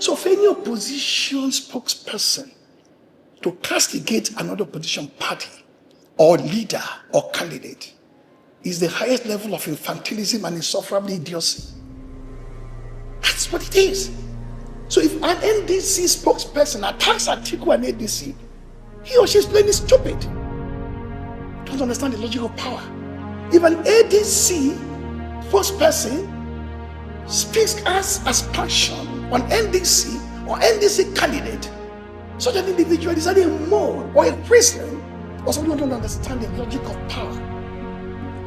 So for any opposition spokesperson to castigate another opposition party or leader or candidate is the highest level of infantilism and insufferable idiocy. That's what it is. So if an NDC spokesperson attacks Atiku and NDC, he or she is plainly stupid. Don't understand the logic of power. If an ADC spokesperson speaks as passion on NDC or NDC candidate, such an individual is either a mole or a Christian or someone who don't understand the logic of power.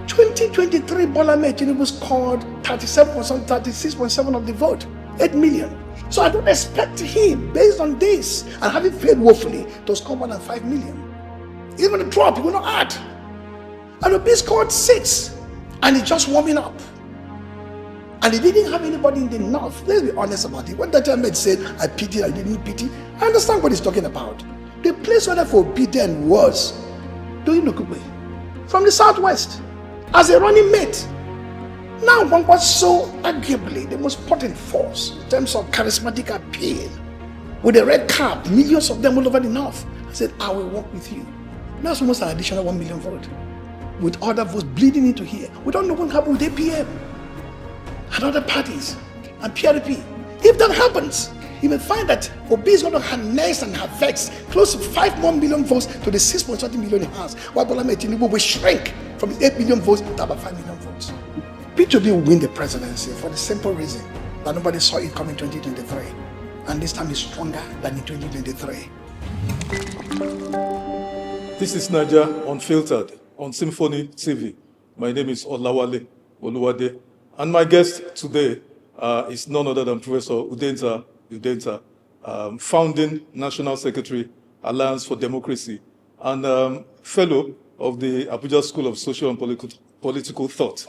2023, Bola Tinubu scored 36.7% of the vote, 8 million. So I don't expect him, based on this, and having failed woefully, to score more than 5 million. Even the drop, he will not add. And Obi scored 6, and he's just warming up. And he didn't have anybody in the north. Let's be honest about it. When that Ahmed said, I pity, I didn't pity, I understand what he's talking about. The place where for Obidient was doing Kuwait from the southwest as a running mate. Now Kwankwaso, arguably the most potent force in terms of charismatic appeal, with a red cap, millions of them all over the north. I said, I will work with you. That's almost an additional 1 million vote. With other votes bleeding into here. We don't know what happened with APM and other parties and PRP. If that happens, you may find that Obi is going to harness and harvest close to 5 more million votes to the 6.30 million he has, while Bola Tinubu will shrink from his 8 million votes to about 5 million votes. P2B will win the presidency for the simple reason that nobody saw it coming in 2023, and this time is stronger than in 2023. This is Naija Unfiltered on Symphony TV. My name is Olawale Oluwade, and my guest today is none other than Professor Udenta, founding National Secretary, Alliance for Democracy, and fellow of the Abuja School of Social and Political Thought.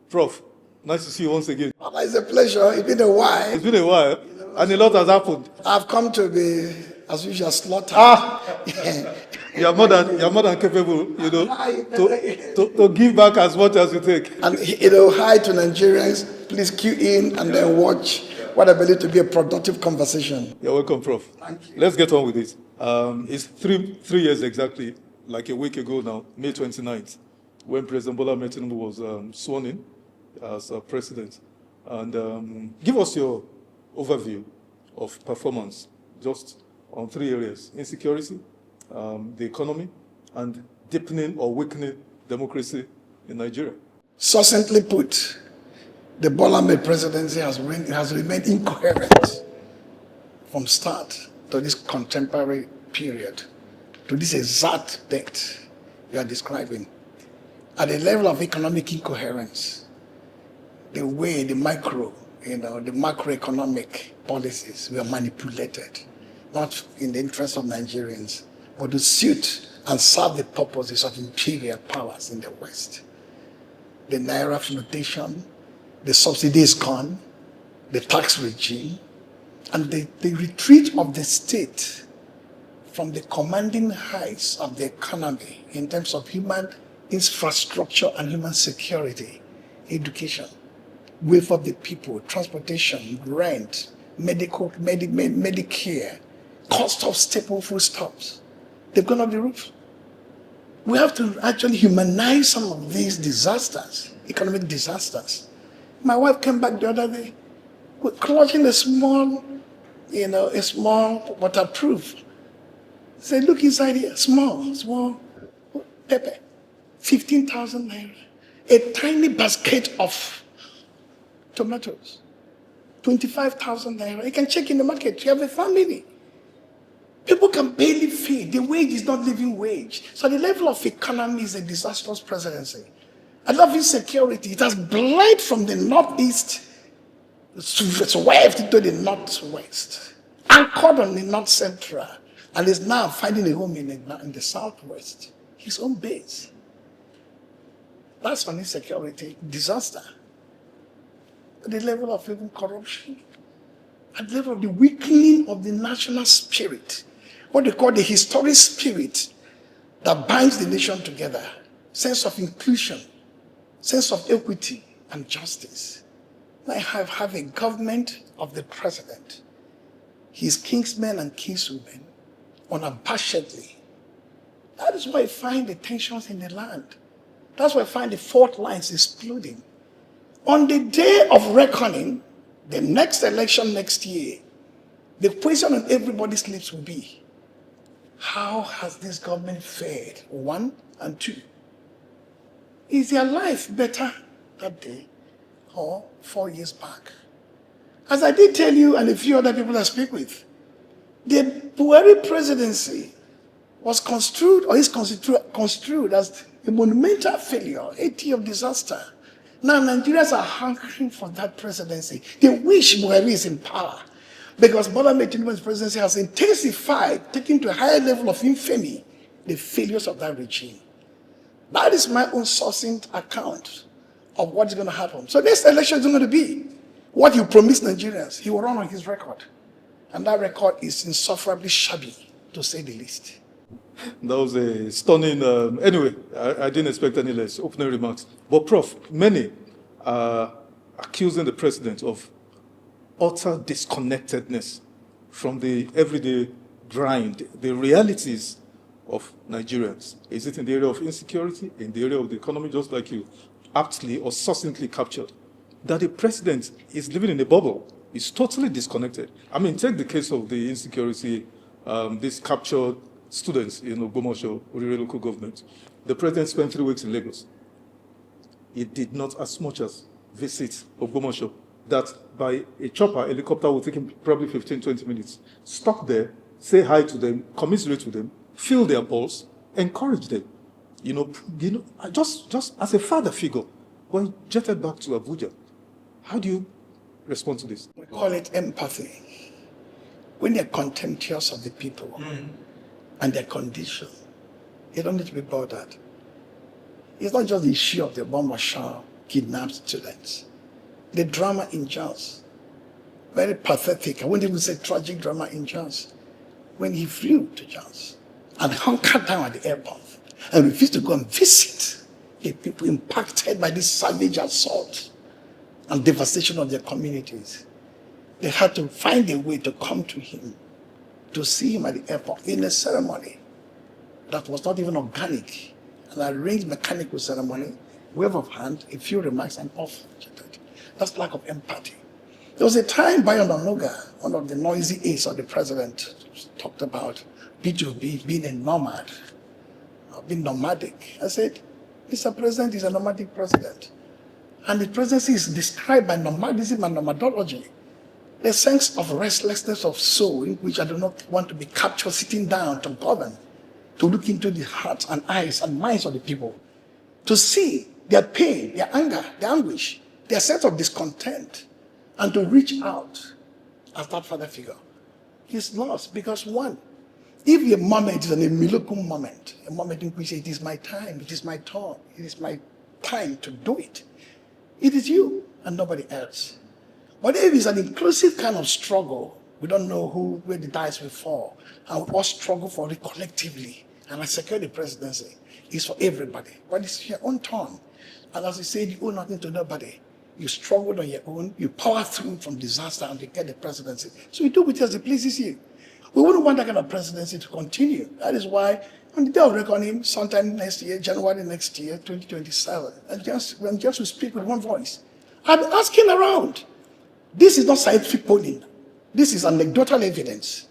Prof, nice to see you once again. Oh, it's a pleasure. It's been a while. It's been a while, and a lot has happened. I've come to be, as usual, slaughtered. You're more than capable, to give back as much as you take. And hi to Nigerians. Please queue in and then watch what I believe to be a productive conversation. You're welcome, Prof. Thank you. Let's get on with it. It's three years exactly, like a week ago now, May 29th, when President Bola Tinubu was sworn in as president. And give us your overview of performance, just on 3 areas: insecurity, the economy, and deepening or weakening democracy in Nigeria. Succinctly put, the Bola presidency has remained incoherent from start to this contemporary period, to this exact date you are describing. At the level of economic incoherence, the way the the macroeconomic policies were manipulated, not in the interest of Nigerians, but to suit and serve the purposes of imperial powers in the West. The Naira flotation, the subsidy is gone, the tax regime, and the retreat of the state from the commanding heights of the economy in terms of human infrastructure and human security, education, welfare of the people, transportation, rent, Medicare, cost of staple foodstuffs. They've gone off the roof. We have to actually humanize some of these disasters, economic disasters. My wife came back the other day with clutching a small waterproof. Said, look inside here, small pepper, 15,000 naira. A tiny basket of tomatoes, 25,000 naira. You can check in the market, you have a family. People can barely feed. The wage is not living wage. So the level of economy is a disastrous presidency. I love insecurity. It has bled from the northeast, swerved into the northwest, anchored on the north central, and is now finding a home in the southwest, his own base. That's an insecurity disaster. At the level of even corruption, at the level of the weakening of the national spirit, what they call the historic spirit that binds the nation together, sense of inclusion, sense of equity and justice. I have a government of the president, his kingsmen and kingswomen unabashedly. That is why I find the tensions in the land. That's why I find the fault lines exploding. On the day of reckoning, the next election next year, the question on everybody's lips will be, how has this government fared? 1 and 2. Is their life better that day or 4 years back? As I did tell you and a few other people I speak with, the Buhari presidency was construed, or is construed as a monumental failure, a year of disaster. Now Nigerians are hungering for that presidency. They wish Buhari is in power because Bola Tinubu's presidency has intensified, taken to a higher level of infamy, the failures of that regime. That is my own succinct account of what is going to happen. So this election is going to be what you promised Nigerians. He will run on his record. And that record is insufferably shabby, to say the least. That was a stunning, anyway, I didn't expect any less opening remarks. But Prof, many are accusing the president of utter disconnectedness from the everyday grind, the realities of Nigerians. Is it in the area of insecurity, in the area of the economy, just like you aptly or succinctly captured, that the president is living in a bubble, is totally disconnected? I mean, take the case of the insecurity, these captured students in Commotion, Orire local government. The president spent 3 weeks in Lagos. He did not as much as visit Commotion, that by a chopper, helicopter will take him probably 15, 20 minutes. Stop there, say hi to them, commiserate with them, feel their pulse, encourage them. Just as a father figure, when he jetted back to Abuja, how do you respond to this? We call it empathy. When they're contemptuous of the people and their condition, you don't need to be bothered. It's not just the issue of the bomber Shah kidnapped students. The drama in Jos, very pathetic. I wouldn't even say tragic drama in Jos. When he flew to Jos and hunkered down at the airport and refused to go and visit the people impacted by this savage assault and devastation of their communities. They had to find a way to come to him, to see him at the airport in a ceremony that was not even organic, an arranged mechanical ceremony, wave of hand, a few remarks, and off. That's lack of empathy. There was a time Bayo Onanuga, one of the noisy aides of the president, talked about B2B being a nomad, being nomadic. I said, Mr. President is a nomadic president. And the presidency is described by nomadism and nomadology. A sense of restlessness of soul in which I do not want to be captured sitting down to govern, to look into the hearts and eyes and minds of the people, to see their pain, their anger, their anguish, their sense of discontent, and to reach out as that father figure. He's lost because one, if a moment is a miracle moment, a moment in which it is my time, it is my turn, it is my time to do it, it is you and nobody else. But if it's an inclusive kind of struggle, we don't know where the dice will fall, and we all struggle for it collectively. And I secure the presidency. It's for everybody. But it's your own turn. And as I said, you owe nothing to nobody. You struggled on your own, you power through from disaster and you get the presidency. So you do with it as it pleases you. We wouldn't want that kind of presidency to continue. That is why on the day of reckoning, sometime next year, January next year, 2027, and just to speak with one voice, I'm asking around. This is not scientific polling. This is anecdotal evidence.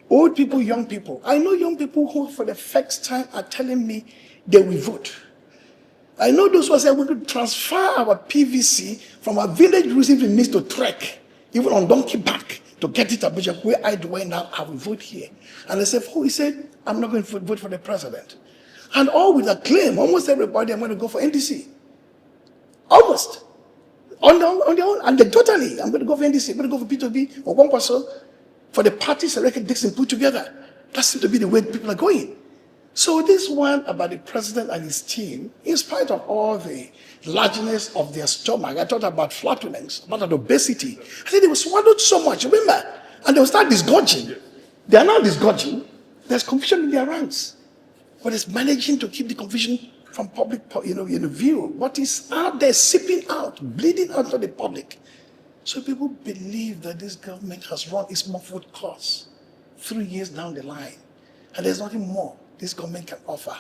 Old people, young people. I know young people who for the first time are telling me they will vote. I know those who say we could transfer our PVC from our village recently needs to trek, even on donkey back, to get it to Abuja, where I do now, I will vote here. And they said, he said, I'm not going to vote for the president. And all with a claim, almost everybody, I'm going to go for NDC. Almost. On their own, and totally, I'm going to go for NDC, I'm going to go for P2B or Kwankwaso for the parties that Dixon put together. That seems to be the way people are going. So this one about the president and his team, in spite of all the largeness of their stomach, I talked about flatulence, about obesity. I said they were swallowed so much, remember? And they will start disgorging. They are now disgorging. There's confusion in their ranks. But it's managing to keep the confusion from public, view. What is out there seeping out, bleeding out to the public. So people believe that this government has run its muffled course 3 years down the line, and there's nothing more this government can offer.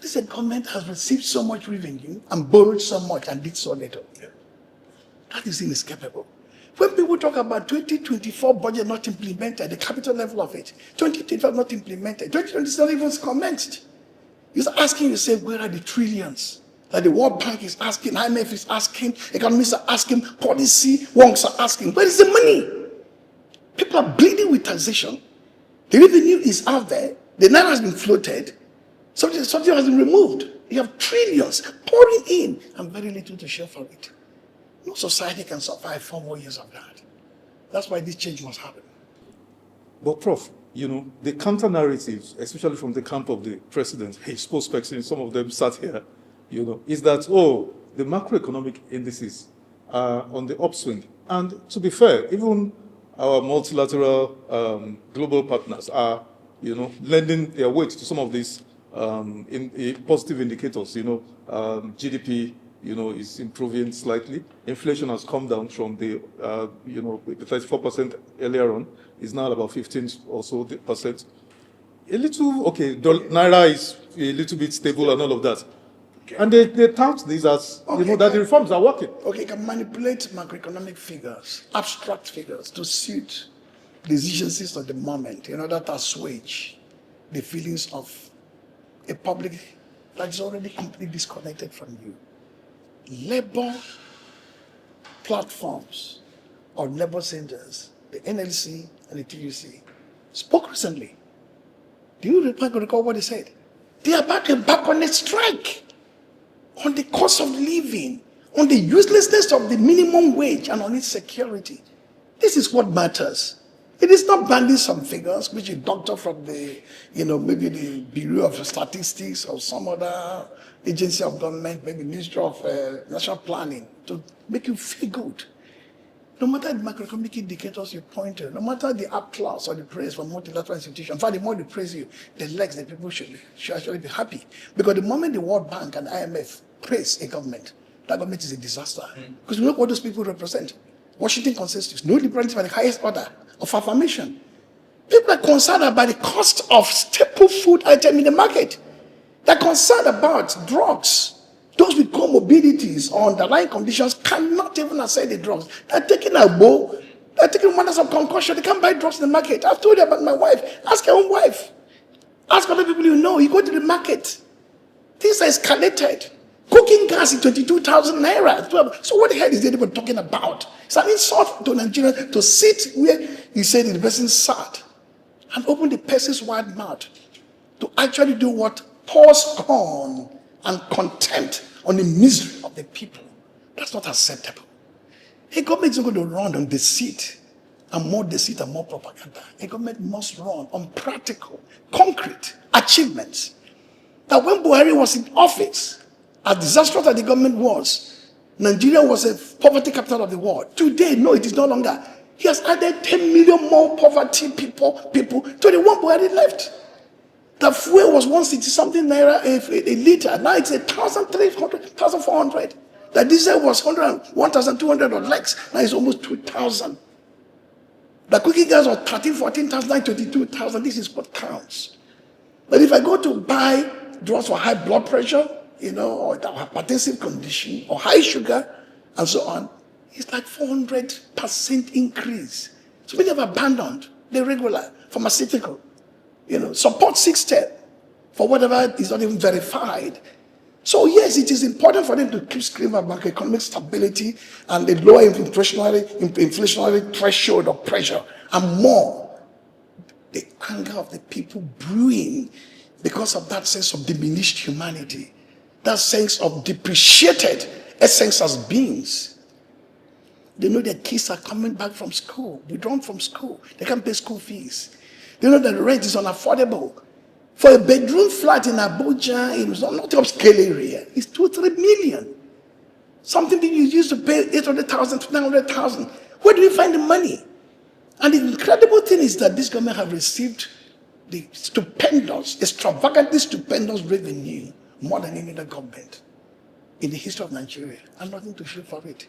This government has received so much revenue and borrowed so much and did so little. That is inescapable. When people talk about 2024 budget not implemented, the capital level of it, 2025 not implemented, 2020 is not even commenced. You're asking yourself, where are the trillions that the World Bank is asking, IMF is asking, economists are asking, policy wonks are asking, where is the money? People are bleeding with taxation. The revenue is out there. The naira has been floated. Something has been removed. You have trillions pouring in and very little to show for it. No society can survive 4 more years of that. That's why this change must happen. But Prof, the counter narratives, especially from the camp of the president, his spokesperson, some of them sat here, is that, the macroeconomic indices are on the upswing. And to be fair, even our multilateral global partners are, lending their weight to some of these positive indicators. GDP, is improving slightly. Inflation has come down from the, 34% earlier on, is now about 15 or so percent. A little, naira is a little bit stable and all of that. Okay. And they tout these as, that the reforms are working. Okay, you can manipulate macroeconomic figures, abstract figures, to suit the exigencies of the moment in order to assuage the feelings of a public that is already completely disconnected from you. Labor platforms or labor centers, the NLC and the TUC, spoke recently. Do you recall what they said? They are about to embark on a strike on the cost of living, on the uselessness of the minimum wage, and on its security. This is what matters. It is not banding some figures which a doctor from the, maybe the Bureau of Statistics or some other agency of government, maybe Ministry of National Planning, to make you feel good. No matter the macroeconomic indicators you point to, no matter the applause or the praise from multilateral institutions, in fact, the more they praise you, the less the people should actually be happy. Because the moment the World Bank and IMF praise a government, that government is a disaster. Because we know what those people represent. Washington consensus, no liberalism at the highest order of affirmation. People are concerned about the cost of staple food item in the market. They're concerned about drugs. Those with comorbidities or underlying conditions cannot even access the drugs. They're taking a bow, they're taking matters of concussion. They can't buy drugs in the market. I've told you about my wife. Ask your own wife. Ask other people you know. You go to the market. Things are escalated. Cooking gas is 22,000 naira. So what the hell is anybody talking about? It's an insult to Nigeria to sit where he said the person sat and open the person's wide mouth to actually do what? Pour scorn and contempt on the misery of the people. That's not acceptable. A government is not going to run on deceit and more propaganda. A government must run on practical, concrete achievements. That when Buhari was in office, as disastrous as the government was, Nigeria was a poverty capital of the world. Today, no, it is no longer. He has added 10 million more poverty people to the one Buhari left. The fuel was 160-something naira a liter. Now it's 1,300, 1,400. The diesel was 1,200 or less. Now it's almost 2,000. The cooking gas was 13,000, 14,000, 22,000. This is what counts. But if I go to buy drugs for high blood pressure, or hypertensive condition, or high sugar, and so on, it's like 400% increase. So many have abandoned the regular pharmaceutical, support 6-step for whatever is not even verified. So yes, it is important for them to keep screaming about economic stability and the lower inflationary threshold of pressure, and more the anger of the people brewing because of that sense of diminished humanity, that sense of depreciated essence as beings. They know their kids are coming back from school, withdrawn from school. They can't pay school fees. They know that the rent is unaffordable. For a bedroom flat in Abuja, it's not upscale area, it's 2-3 million. Something that you used to pay 800,000 to 900,000. Where do we find the money? And the incredible thing is that this government have received the stupendous, extravagantly stupendous revenue more than any other government in the history of Nigeria, and nothing to show for it.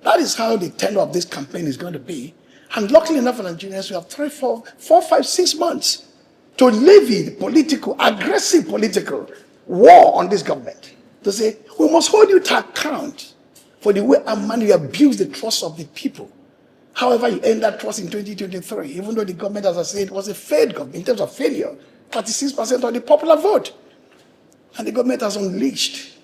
That is how the tenor of this campaign is going to be. And luckily enough for Nigerians, we have 3, 4, 5, 6 months to levy the aggressive political war on this government. To say, we must hold you to account for the way and manner you abuse the trust of the people. However, you end that trust in 2023, even though the government, as I said, was a failed government in terms of failure, 36% of the popular vote. And the government has unleashed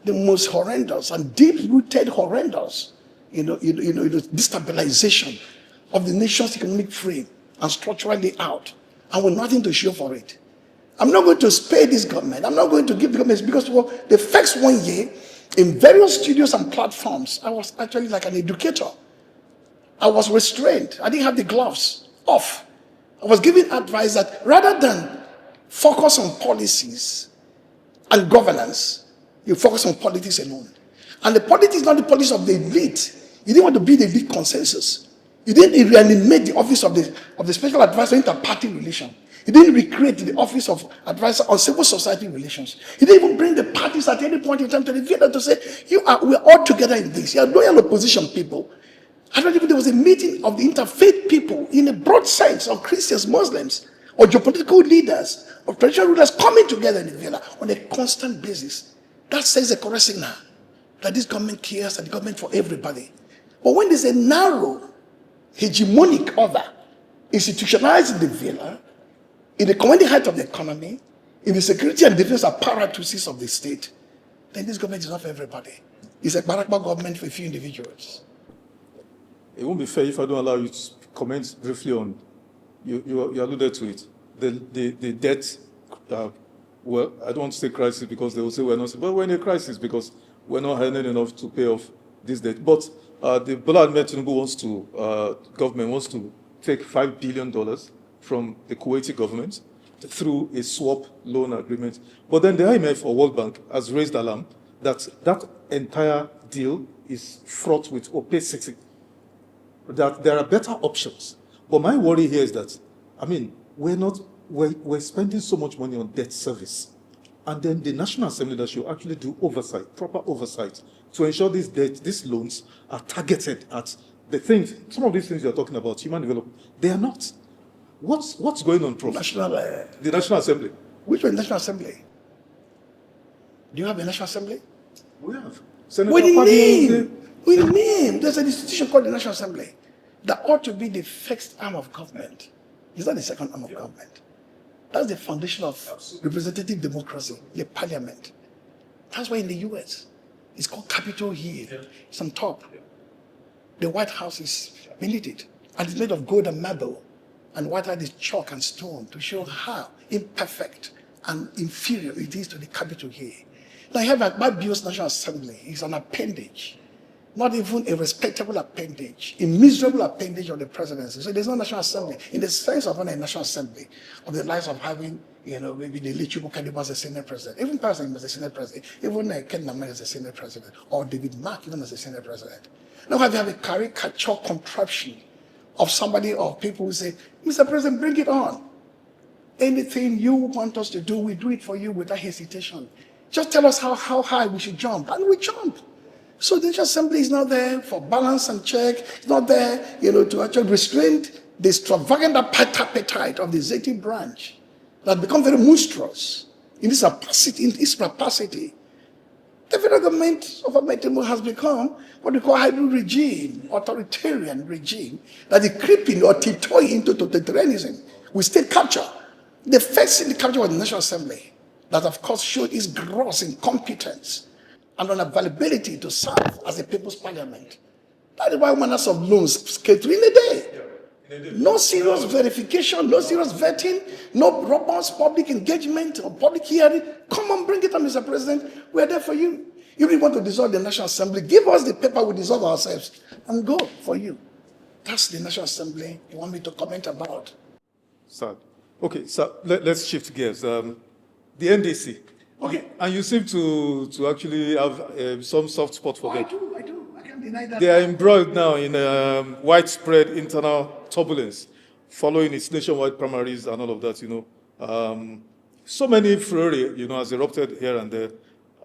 the most horrendous and deep-rooted horrendous, destabilization of the nation's economic frame and structural layout, and with nothing to show for it. I'm not going to spare this government. I'm not going to give the government, because for the first 1 year, in various studios and platforms, I was actually like an educator. I was restrained. I didn't have the gloves off. I was giving advice that rather than focus on policies and governance, you focus on politics alone. And the politics is not the politics of the elite. You didn't want to be the elite consensus. You didn't reanimate the office of the special advisor on inter-party relation. You didn't recreate the office of advisor on civil society relations. You didn't even bring the parties at any point in time to the theater to say, we're all together in this. You are loyal opposition people. I don't even, there was a meeting of the interfaith people in a broad sense of Christians, Muslims, or geopolitical leaders, or traditional rulers coming together in the villa on a constant basis. That says the correct signal that this government cares, and the government for everybody. But when there's a narrow, hegemonic order institutionalized in the villa, in the commanding height of the economy, in the security and defense apparatuses of the state, then this government is not for everybody. It's a barakba government for a few individuals. It won't be fair if I don't allow you to comment briefly on, you alluded to it, the debt, well, I don't want to say crisis because they will say we're not, but we're in a crisis because we're not earning enough to pay off this debt. But the Bola Ahmed Tinubu government wants to take $5 billion from the Kuwaiti government through a swap loan agreement. But then the IMF or World Bank has raised alarm that that entire deal is fraught with opacity, that there are better options. But my worry here is that, I mean, we're spending so much money on debt service. And then the National Assembly that should actually do oversight, proper oversight, to ensure these loans are targeted at the things, some of these things you're talking about, human development, they are not. What's going on, Prof? The National Assembly. Which one, National Assembly? Do you have a National Assembly? We have. With the name. There's an institution called the National Assembly that ought to be the first arm of government. It's not the second arm of government. That's the foundation of representative democracy, the parliament. That's why in the US, it's called Capitol Hill. It's on top. The White House is beneath it. And it's made of gold and marble. And white is chalk and stone to show how imperfect and inferior it is to the Capitol Hill. Now you have my BIOS National Assembly is an appendage. Not even a respectable appendage, a miserable appendage of the presidency. So there's no National Assembly in the sense of a National Assembly of the likes of having, maybe the late Chukwukadeba as a Senate president, even President as a Senate president, even Ken Naman as a Senate president, or David Mark even as a Senate president. Now have you have a caricature contraption of somebody or people who say, Mr. President, bring it on. Anything you want us to do, we do it for you without hesitation. Just tell us how high we should jump, and we jump. So the National Assembly is not there for balance and check. It's not there, to actually restrain the extravagant appetite of the executive branch that become very monstrous in its rapacity. The federal government of America has become what we call a hybrid regime, authoritarian regime, that is creeping or tiptoeing into totalitarianism with state capture. The first in the capture was the National Assembly, that of course showed its gross incompetence and unavailability to serve as a people's parliament. That is why manners of loans scaled in a day. No serious verification, no serious vetting, no robust public engagement or public hearing. Come on, bring it on, Mr. President. We're there for you. You really want to dissolve the National Assembly, give us the paper, we dissolve ourselves, and go for you. That's the National Assembly you want me to comment about. Sad. Okay, so let's shift gears. The NDC. Okay. And you seem to actually have some soft spot for them. I do. I can't deny that. They are embroiled now in widespread internal turbulence following its nationwide primaries and all of that, So many furore, has erupted here and there.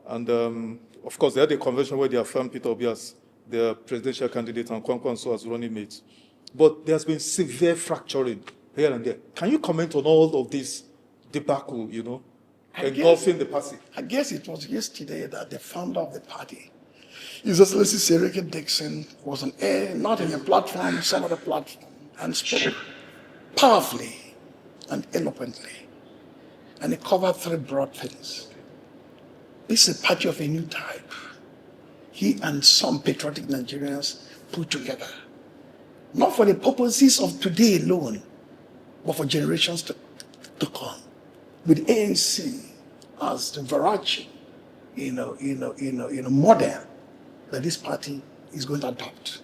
And, of course, they had a convention where they affirmed Peter Obi as their presidential candidate, and Kwankwaso as running mate. But there's been severe fracturing here and there. Can you comment on all of this debacle, engulfing the party? I guess it was yesterday that the founder of the party, His Excellency Sir Dixon, was on air, not in a platform, some other platform, and spoke powerfully and eloquently. And he covered three broad things. This is a party of a new type. He and some patriotic Nigerians put together, not for the purposes of today alone, but for generations to come. With ANC as the overarching, model that this party is going to adopt.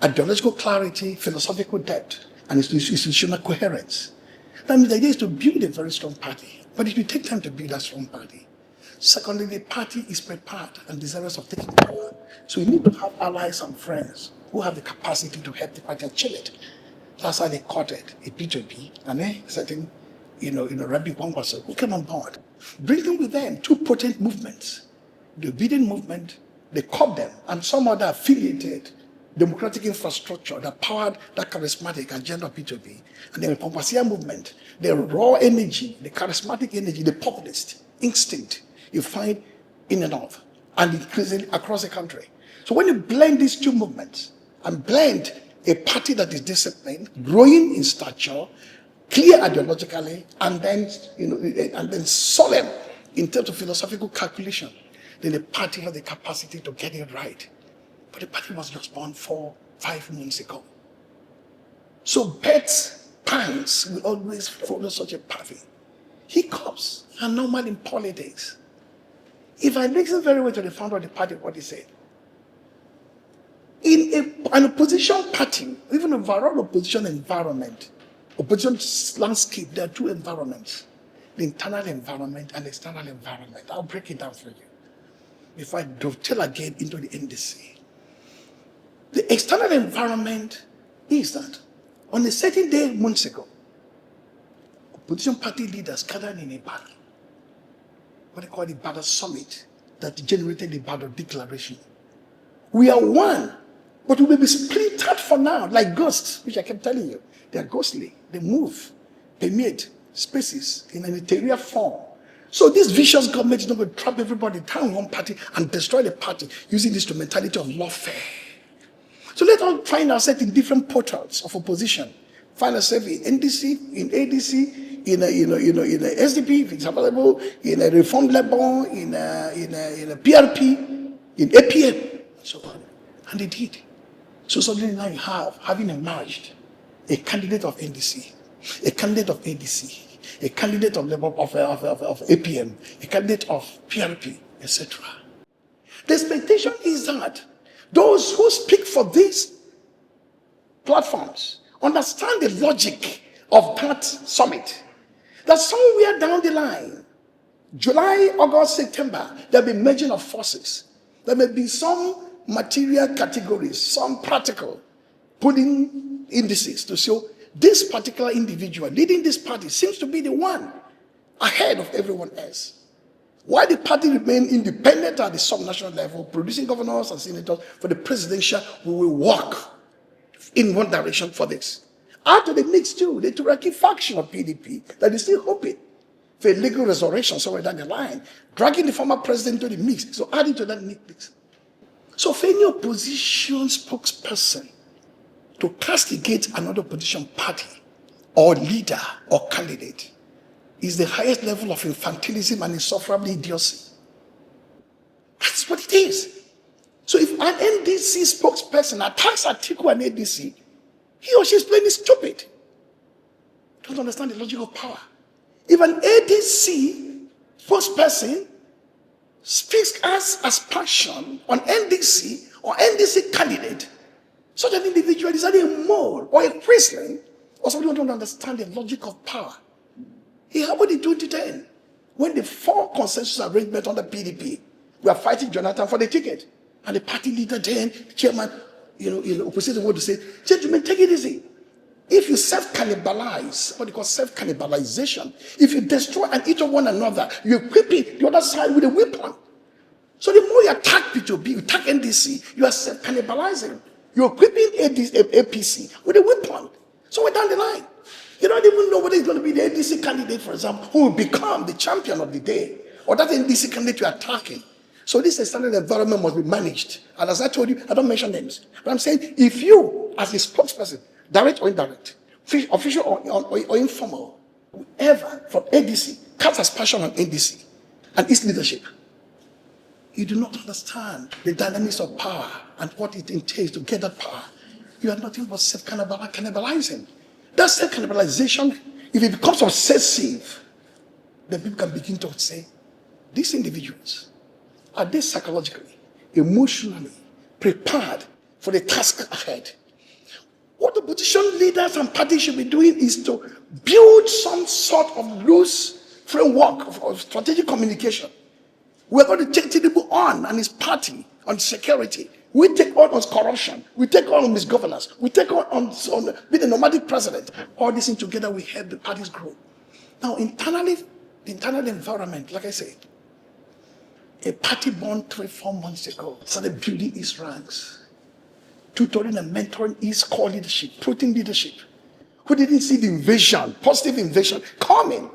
Ideological clarity, philosophical depth, and institutional coherence. That means the idea is to build a very strong party, but it will take time to build a strong party. Secondly, the party is prepared and desirous of taking power. So you need to have allies and friends who have the capacity to help the party achieve it. That's how they courted a P2P and a certain, Rabbi Kwankwaso, who came on board, bringing with them two potent movements. The Obidient movement, they caught them, and some other affiliated democratic infrastructure that powered that charismatic agenda of P2P. And then the Kwankwaso movement, the raw energy, the charismatic energy, the populist instinct you find in the north and increasingly across the country. So when you blend these two movements and blend a party that is disciplined, growing in stature, clear ideologically, and then solemn in terms of philosophical calculation, then the party has the capacity to get it right. But the party was just born 4-5 months ago. So births, pangs will always follow such a pattern. Hiccups are normal in politics. If I listen very well to the founder of the party, what he said, in an opposition party, even a overall opposition environment, opposition landscape, there are two environments, the internal environment and the external environment. I'll break it down for you. If I dovetail again into the NDC. The external environment is that on a certain day, months ago, opposition party leaders gathered in a battle, what they call the battle summit, that generated the battle declaration. We are one, but we will be splintered for now, like ghosts, which I kept telling you. They are ghostly, they move, permeate spaces in an interior form. So this vicious government is not going to trap everybody down one party and destroy the party using the instrumentality of lawfare. So let us find ourselves in different portals of opposition. Find ourselves in NDC, in ADC, in a SDP, if it's available, in a Reform Labour, in a PRP, in APM, and so on. And they did. So suddenly now you have, having emerged, a candidate of NDC, a candidate of ADC, a candidate of Labour of APM, a candidate of PRP, etc. The expectation is that those who speak for these platforms understand the logic of that summit. That somewhere down the line, July, August, September, there'll be merging of forces. There may be some material categories, some practical, putting indices to show this particular individual leading this party seems to be the one ahead of everyone else. While the party remain independent at the subnational level, producing governors and senators for the presidential, we will work in one direction for this. Add to the mix too, the Turaki faction of PDP that is still hoping for a legal resurrection somewhere down the line, dragging the former president to the mix. So adding to that mix. So for any opposition spokesperson to castigate another opposition party or leader or candidate is the highest level of infantilism and insufferable idiocy. That's what it is. So if an NDC spokesperson attacks Atiku and NDC, he or she is plainly stupid. Don't understand the logic of power. If an ADC spokesperson speaks as aspersion on NDC or NDC candidate, such an individual is either a mole or a prisoner or somebody who don't understand the logic of power. It happened in 2010 when the four consensus arrangement under PDP were fighting Jonathan for the ticket. And the party leader then, chairman, opposition would say, gentlemen, take it easy. If you self-cannibalize, what they call self-cannibalization, if you destroy and eat of one another, you equip the other side with a weapon. So the more you attack P2B, you attack NDC, you are self-cannibalizing. You're equipping APC with a weapon. Somewhere down the line. You don't even know whether it's going to be the NDC candidate, for example, who will become the champion of the day, or that NDC candidate you're attacking. So this external environment must be managed. And as I told you, I don't mention names. But I'm saying, if you, as a spokesperson, direct or indirect, official or informal, whoever from NDC casts as passion on NDC and its leadership, you do not understand the dynamics of power and what it entails to get that power. You are nothing but self-cannibalizing. That self-cannibalization, if it becomes obsessive, then people can begin to say, these individuals, are they psychologically, emotionally prepared for the task ahead? What the opposition leaders and parties should be doing is to build some sort of loose framework of strategic communication. We're going to take Tinubu on and his party on security. We take on corruption. We take on misgovernance. We take on being a nomadic president. All this thing together, we help the parties grow. Now, internally, the internal environment, like I said, a party born 3-4 months ago started building its ranks, tutoring and mentoring its core leadership, protein leadership, who didn't see the invasion, positive invasion, coming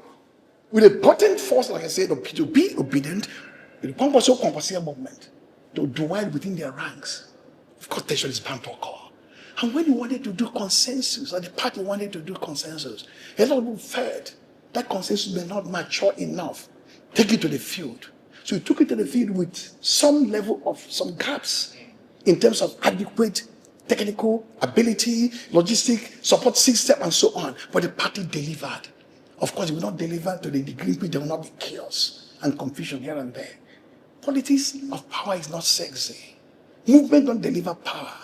with a potent force, like I said, to be obedient, the Kwankwaso movement, to dwell within their ranks. Of course, tension is bound to occur. And when you wanted to do consensus, or the party wanted to do consensus, a lot of people felt that consensus may not mature enough. Take it to the field. So we took it to the field with some level of some gaps in terms of adequate technical ability, logistic, support system, and so on. But the party delivered. Of course, it will not deliver to the degree which there will not be chaos and confusion here and there. Politics of power is not sexy. Movement don't deliver power.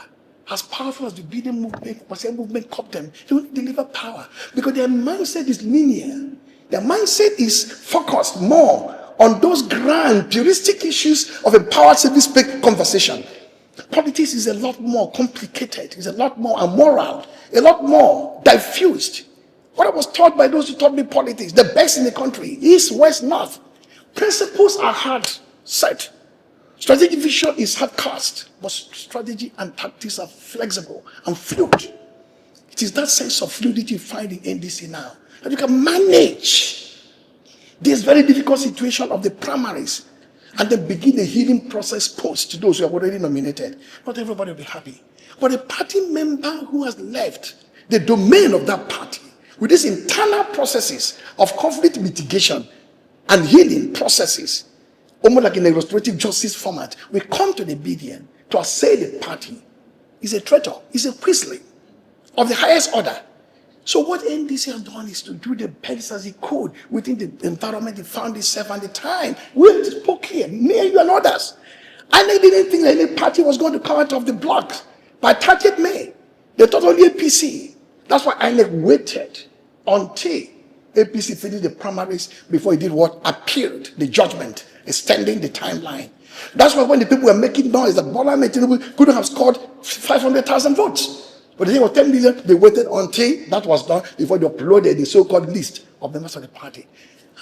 As powerful as the Obidient movement caught them, they don't deliver power because their mindset is linear. Their mindset is focused more on those grand, puristic issues of empowered civic space conversation. Politics is a lot more complicated, it's a lot more immoral, a lot more diffused. What I was taught by those who taught me politics, the best in the country, east, west, north, principles are hard set. Strategic vision is hard cast, but strategy and tactics are flexible and fluid. It is that sense of fluidity you find in NDC now, that you can manage this very difficult situation of the primaries and then begin the healing process post to those who are already nominated. Not everybody will be happy. But a party member who has left the domain of that party with these internal processes of conflict mitigation and healing processes, almost like in a restorative justice format, we come to the Obidient to assail the party. Is a traitor, is a quisling of the highest order. So what NDC has done is to do the best as it could within the environment it found itself and the time. We spoke here, me, you and others. INEC didn't think that any party was going to come out of the block by 30th May. They thought only APC. That's why INEC waited until APC finished the primaries before it did what? Appealed the judgment, extending the timeline. That's why when the people were making noise that Bola Tinubu couldn't have scored 500,000 votes. But the thing was 10 million, they waited until that was done before they uploaded the so-called list of members of the party.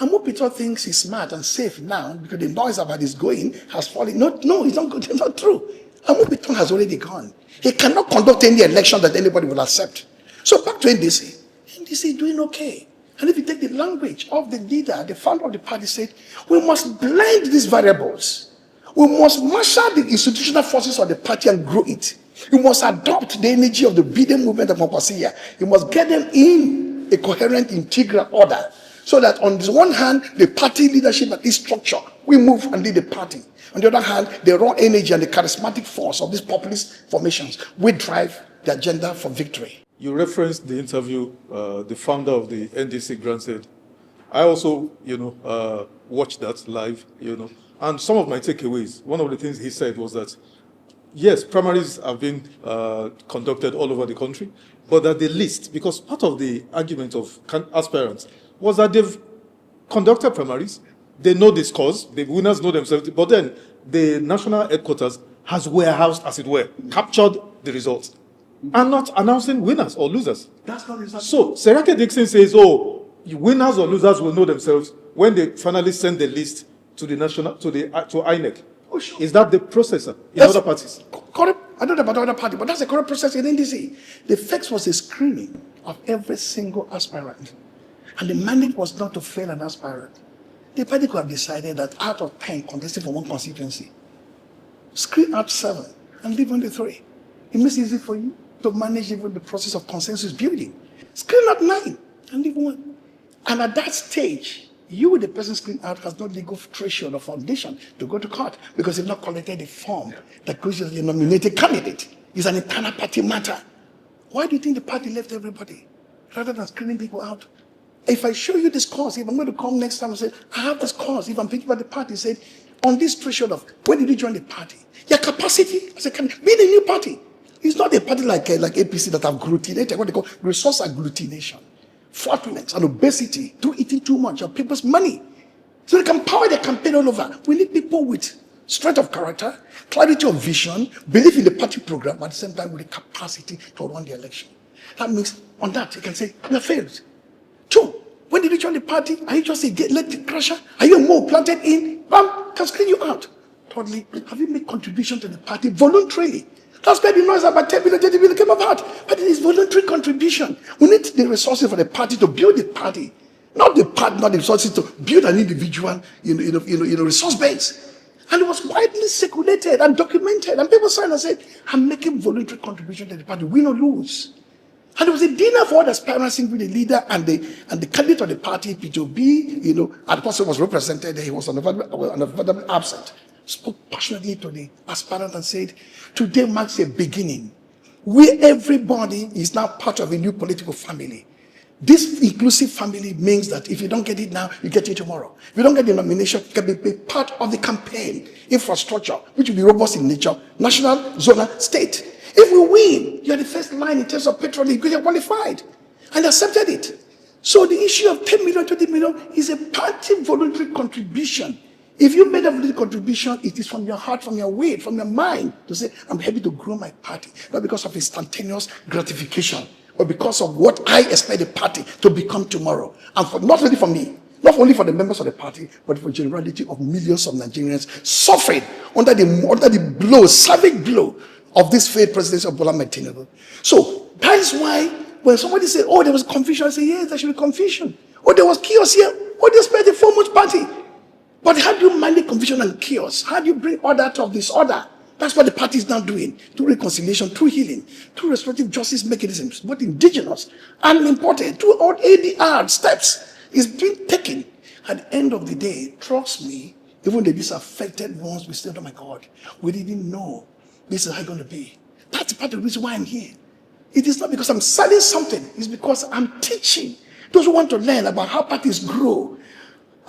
And what Peter thinks he's smart and safe now because the noise about his going has fallen. No, it's not good, it's not true. And what Peter has already gone. He cannot conduct any election that anybody will accept. So back to NDC. NDC is doing okay. And if you take the language of the leader, the founder of the party said, we must blend these variables. We must marshal the institutional forces of the party and grow it. You must adopt the energy of the Obidient movement of Kwankwaso. You must get them in a coherent, integral order. So that on the one hand, the party leadership and its structure, we move and lead the party. On the other hand, the raw energy and the charismatic force of these populist formations, we drive the agenda for victory. You referenced the interview the founder of the NDC granted. I also, watched that live, and some of my takeaways, one of the things he said was that, yes, primaries have been conducted all over the country, but at the least, because part of the argument of aspirants was that they've conducted primaries, they know this cause, the winners know themselves, but then the national headquarters has warehoused, as it were, captured the results, and not announcing winners or losers. That's not exactly. So, Serake Dixon says, winners or losers will know themselves when they finally send the list to the to INEC. Oh, sure. Is that the processor in That's other parties? correct. I don't know about other party, but that's the correct process in NDC. The first was a screening of every single aspirant. And the mandate was not to fail an aspirant. The party could have decided that out of 10 contesting for one constituency, screen out 7 and leave only 3. It makes it easy for you to manage even the process of consensus building. Screen out 9 and leave 1. And at that stage, you, the person screened out, has no legal threshold or foundation to go to court because you've not collected the form that goes to the nominated candidate. It's an internal party matter. Why do you think the party left everybody rather than screening people out? If I show you this cause, if I'm going to come next time and say, I have this cause, if I'm thinking about the party, said, on this threshold of when did you join the party? Your capacity as a candidate, be the new party. It's not a party like APC that have agglutinated, what they call resource agglutination, flatulence and obesity, eating too much of people's money. So they can power their campaign all over. We need people with strength of character, clarity of vision, belief in the party program, at the same time with the capacity to run the election. That means on that, you can say, you have failed. 2, when did you join the party? Are you just a elected crusher? Are you a more planted in? Bam, can screen you out. Thirdly, have you made contribution to the party voluntarily? That's why the noise about 10 billion, 20 billion came about. But it is voluntary contribution. We need the resources for the party to build the party. Not the party, not the resources to build an individual resource base. And it was widely circulated and documented. And people signed and said, I'm making voluntary contribution to the party, win or lose. And there was a dinner for the aspirants, with the leader and the candidate of the party, P2B, and the person was represented. He was unavoidably absent. Spoke passionately to the aspirant and said, today marks a beginning where everybody is now part of a new political family. This inclusive family means that if you don't get it now, you get it tomorrow. If you don't get the nomination, you can be part of the campaign infrastructure, which will be robust in nature, national, zonal, state. If we win, you're the first line in terms of patronage because you're qualified and accepted it. So the issue of 10 million, 20 million is a party voluntary contribution. If you made a voluntary contribution, it is from your heart, from your will, from your mind to say, I'm happy to grow my party, not because of instantaneous gratification, but because of what I expect the party to become tomorrow. And for, not only for me, not only for the members of the party, but for the generality of millions of Nigerians suffering under the blow, savage blow of this failed presidency of Bola Tinubu. So that is why when somebody says, oh, there was confusion, I say, yes, there should be confusion. Oh, there was chaos here. Oh, they expect a 4-month party. But how do you manage confusion and chaos? How do you bring order out of disorder? That's what the party is now doing, through reconciliation, through healing, through restorative justice mechanisms, both indigenous and imported, through all ADR steps is being taken. At the end of the day, trust me, even the disaffected ones will say, oh my God, we didn't know this is how it's going to be. That's part of the reason why I'm here. It is not because I'm selling something, it's because I'm teaching those who want to learn about how parties grow.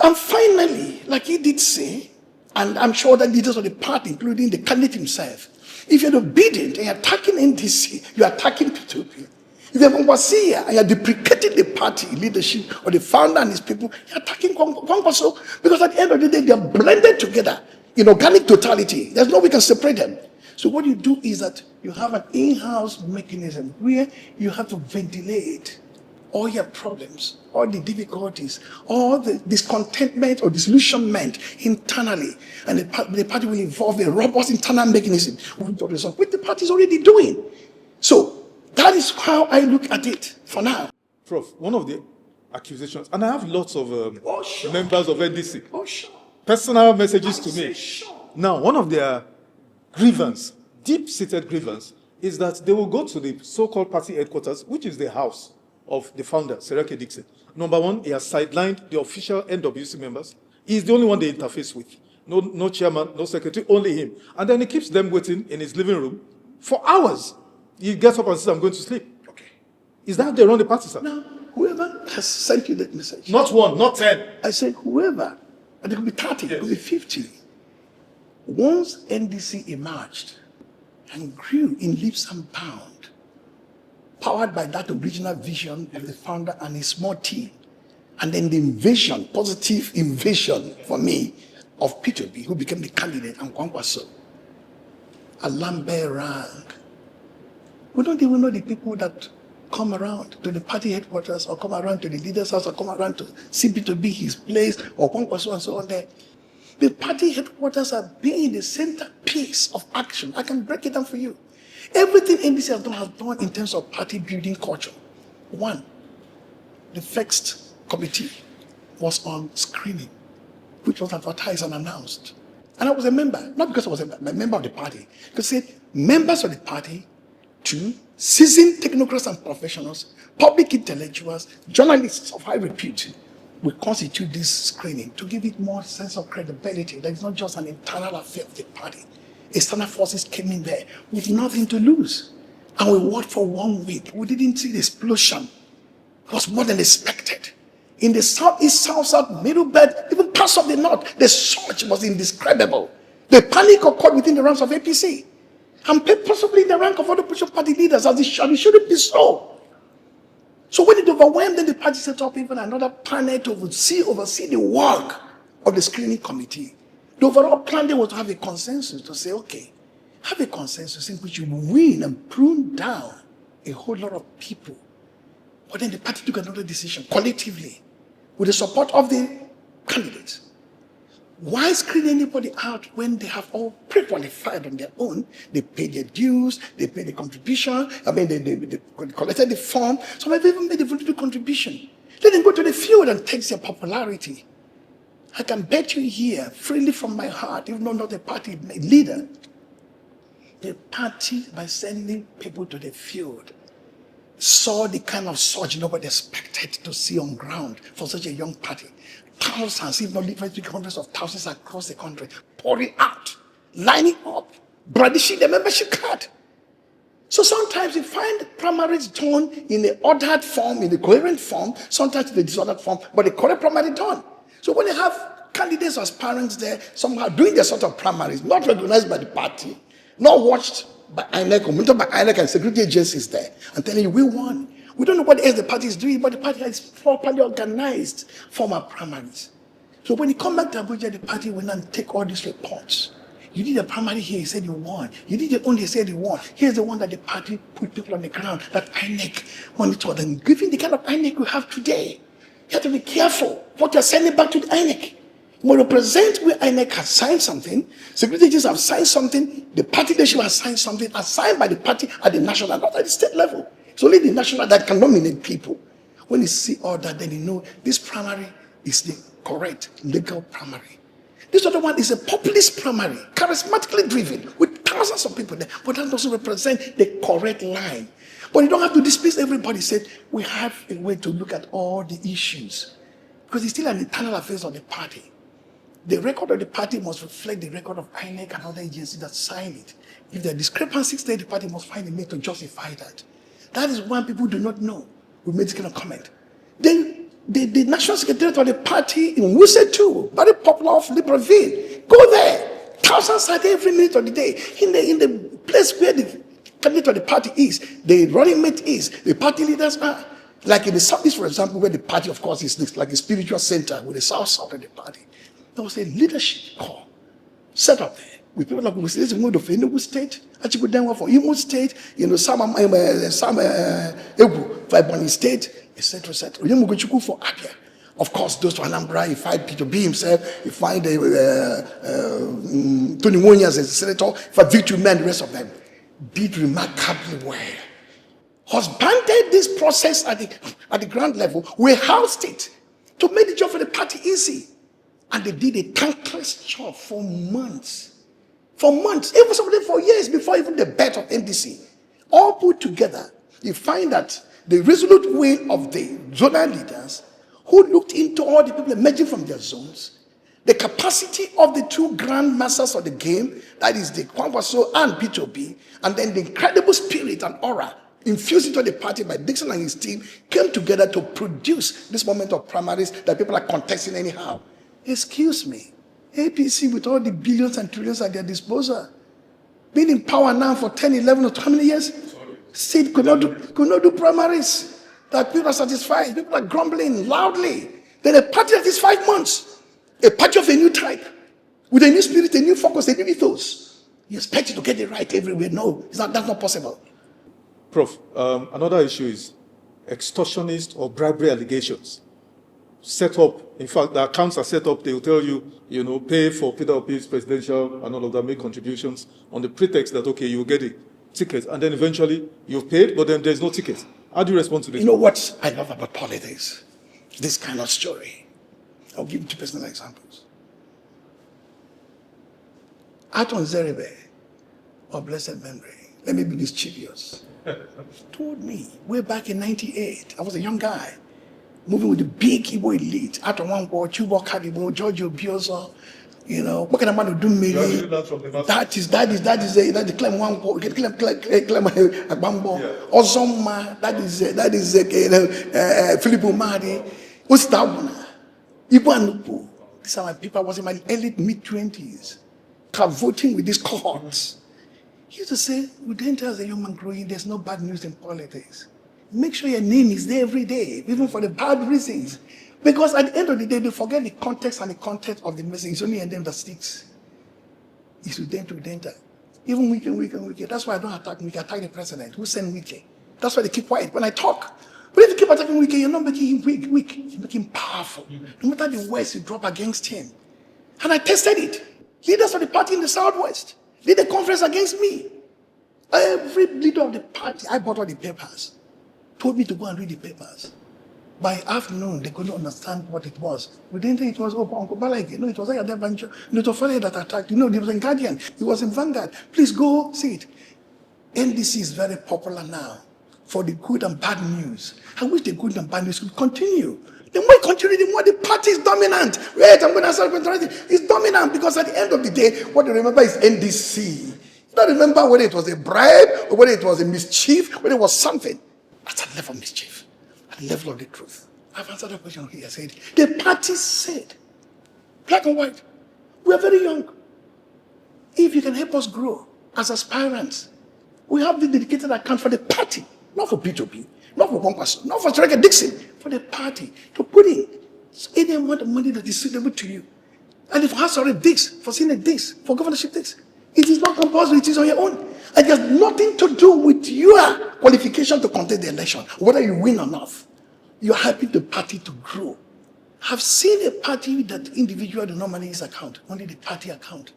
And finally, like he did say, and I'm sure that leaders of the party, including the candidate himself, if you're obedient and you're attacking NDC, you're attacking P2P. If you're Kwankwaso and you're deprecating the party leadership or the founder and his people, you're attacking Kwankwaso, because at the end of the day, they're blended together in organic totality. There's no way we can separate them. So what you do is that you have an in-house mechanism where you have to ventilate all your problems, all the difficulties, all the discontentment or disillusionment internally. And the party will involve a robust internal mechanism, which the party is already doing. So that is how I look at it for now. Prof, one of the accusations, and I have lots of members of NDC, personal messages to me. Now, one of their grievance, deep-seated grievance, is that they will go to the so-called party headquarters, which is the house of the founder, Sereke Dixon. Number one, he has sidelined the official NWC members. He's the only one they interface with. No chairman, no secretary, only him. And then he keeps them waiting in his living room for hours. He gets up and says, I'm going to sleep. Okay. Is that how they run the party, sir? Now, whoever has sent you that message. Not 1, not 10. I said whoever, and it could be 30, it could be 50. Once NDC emerged and grew in leaps and bounds, powered by that original vision of the founder and his small team, and then the invasion, positive invasion for me, of P2B, who became the candidate, and Kwankwaso, alarm bell rang. We don't even know the people that come around to the party headquarters, or come around to the leader's house, or come around to see P2B, his place, or Kwankwaso and so on there. The party headquarters are being the centerpiece of action. I can break it down for you. Everything NDC has done in terms of party building culture. One, the first committee was on screening, which was advertised and announced. And I was a member, not because I was a member of the party, because it said members of the party, two, seasoned technocrats and professionals, public intellectuals, journalists of high repute, will constitute this screening to give it more sense of credibility. That it's not just an internal affair of the party. External forces came in there with nothing to lose. And we worked for 1 week. We didn't see the explosion. It was more than expected. In the southeast, south, middle belt, even parts of the north, the surge was indescribable. The panic occurred within the ranks of APC. And possibly in the rank of other opposition party leaders, as it shouldn't be so. So when it overwhelmed, then the party set up even another panel to oversee the work of the screening committee. The overall plan there was to have a consensus to say, okay, have a consensus in which you win and prune down a whole lot of people. But then the party took another decision collectively with the support of the candidates. Why screen anybody out when they have all pre-qualified on their own? They pay their dues, they pay the contribution, they collected the form. Some have even made a voluntary contribution. Let them go to the field and take their popularity. I can bet you here, freely from my heart, even though not the party leader, the party, by sending people to the field, saw the kind of surge nobody expected to see on ground for such a young party. Thousands, if not literally hundreds of thousands across the country, pouring out, lining up, brandishing the membership card. So sometimes you find primaries done in the ordered form, in the coherent form, sometimes in the disordered form, but the correct primary done. So when you have candidates or aspirants there, somehow doing their sort of primaries, not recognized by the party, not watched by INEC or monitored by INEC and security agencies there, and telling you, we won. We don't know what else the party is doing, but the party has properly organized formal primaries. So when you come back to Abuja, the party will not take all these reports. You did a primary here, he said you won. You did the only, he said you won. Here's the one that the party put people on the ground, that INEC monitored. And given the kind of INEC we have today, you have to be careful what you're sending back to the INEC. You will represent where INEC has signed something, security agents have signed something, the party leadership has signed something, assigned by the party at the national, not at the state level. It's only the national that can nominate people. When you see all that, then you know this primary is the correct legal primary. This other one is a populist primary, charismatically driven, with thousands of people there, but that doesn't represent the correct line. But you don't have to displace everybody. Said we have a way to look at all the issues, because it's still an internal affairs of the party. The record of the party must reflect the record of INEC and other agencies that signed it. If there are discrepancies there, the party must find a way to justify that. That is why people do not know. We made this kind of comment. Then the national secretariat of the party in Wuse too, very popular of Libreville, go there. Thousands are there every minute of the day. In the place where the candidate of the party is, the running mate is, the party leaders are. Like in the southeast, for example, where the party, of course, is like a spiritual center with the south of the party. There was a leadership corps set up there. With people like we say, of Enugu State, Achikudenwa for Imo State, Sam Egu for Ebonyi State, etc., etc. Oyemugochukwu for Abia. Of course, those for Anambra, he find Peter B himself, he find Tony Mwonyi as a senator, for Victor Man, the rest of them did remarkably well. Husbanded this process at the ground level, we housed it to make the job for the party easy. And they did a thankless job for months. For months, even some of them for years before even the birth of NDC. All put together, you find that the resolute will of the zonal leaders who looked into all the people emerging from their zones, the capacity of the two grand masters of the game, that is the Kwankwaso and P2B, and then the incredible spirit and aura infused into the party by Dixon and his team, came together to produce this moment of primaries that people are contesting anyhow. Excuse me. APC, with all the billions and trillions at their disposal, been in power now for 10, 11, or 20 years, still could not do primaries. That people are satisfied. People are grumbling loudly. Then a party that is 5 months, a party of a new type, with a new spirit, a new focus, a new ethos. You expect it to get it right everywhere. No, that's not possible. Prof, another issue is extortionist or bribery allegations. set up. In fact, the accounts are set up. They will tell you, pay for Peter Obi's presidential and all of that, make contributions on the pretext that, okay, you'll get a ticket. And then eventually you've paid, but then there's no ticket. How do you respond to this? You know what I love about politics? This kind of story. I'll give you two personal examples. Aton Zerebe, of blessed memory, let me be mischievous, told me way back in 98, I was a young guy, moving with the big Igbo elite, Aton Wankwo, Chubo Kadibo, Giorgio Biozo, what kind of man do me? That is the Clem Wankwo, Clem Agbambo, Ozoma, that is Philip Umadi, Ustabuna, Ibo Anupu. These are my people. I was in my early mid-20s. Voting with these cohorts. He used to say, Udenta as a human growing, there's no bad news in politics. Make sure your name is there every day, even for the bad reasons. Because at the end of the day, they forget the context and the content of the message. It's only in them that sticks. It's Udenta. Even Wike. That's why I don't attack Wike. I attack the president. Who sent Wike? That's why they keep quiet when I talk. But if you keep attacking Wike, you're not making him weak. You make him powerful. No matter the words you drop against him. And I tested it. Leaders of the party in the Southwest did a conference against me. Every leader of the party, I bought all the papers, told me to go and read the papers. By afternoon, they couldn't understand what it was. We didn't think it was Uncle Balagi. No, it was like a venture. It was funny that attacked. He was in Guardian. He was in Vanguard. Please go see it. NDC is very popular now for the good and bad news. I wish the good and bad news could continue. The more you continue, the more the party is dominant. Wait, I'm going to start contradicting. It's dominant because at the end of the day, what you remember is NDC. You don't remember whether it was a bribe or whether it was a mischief, whether it was something. That's a level of mischief, at the level of the truth. I've answered the question here. I said, the party said, black and white, we are very young. If you can help us grow as aspirants, we have the dedicated account for the party, not for P2P. Not for Kwankwaso, not for Dixon, for the party to put in any amount of money that is suitable to you. And if House already this, for Senate this, for governorship this, it is not compulsory, it is on your own. It has nothing to do with your qualification to contest the election, whether you win or not. You're helping the party to grow. I've seen a party that individual do not manage his account, only the party account.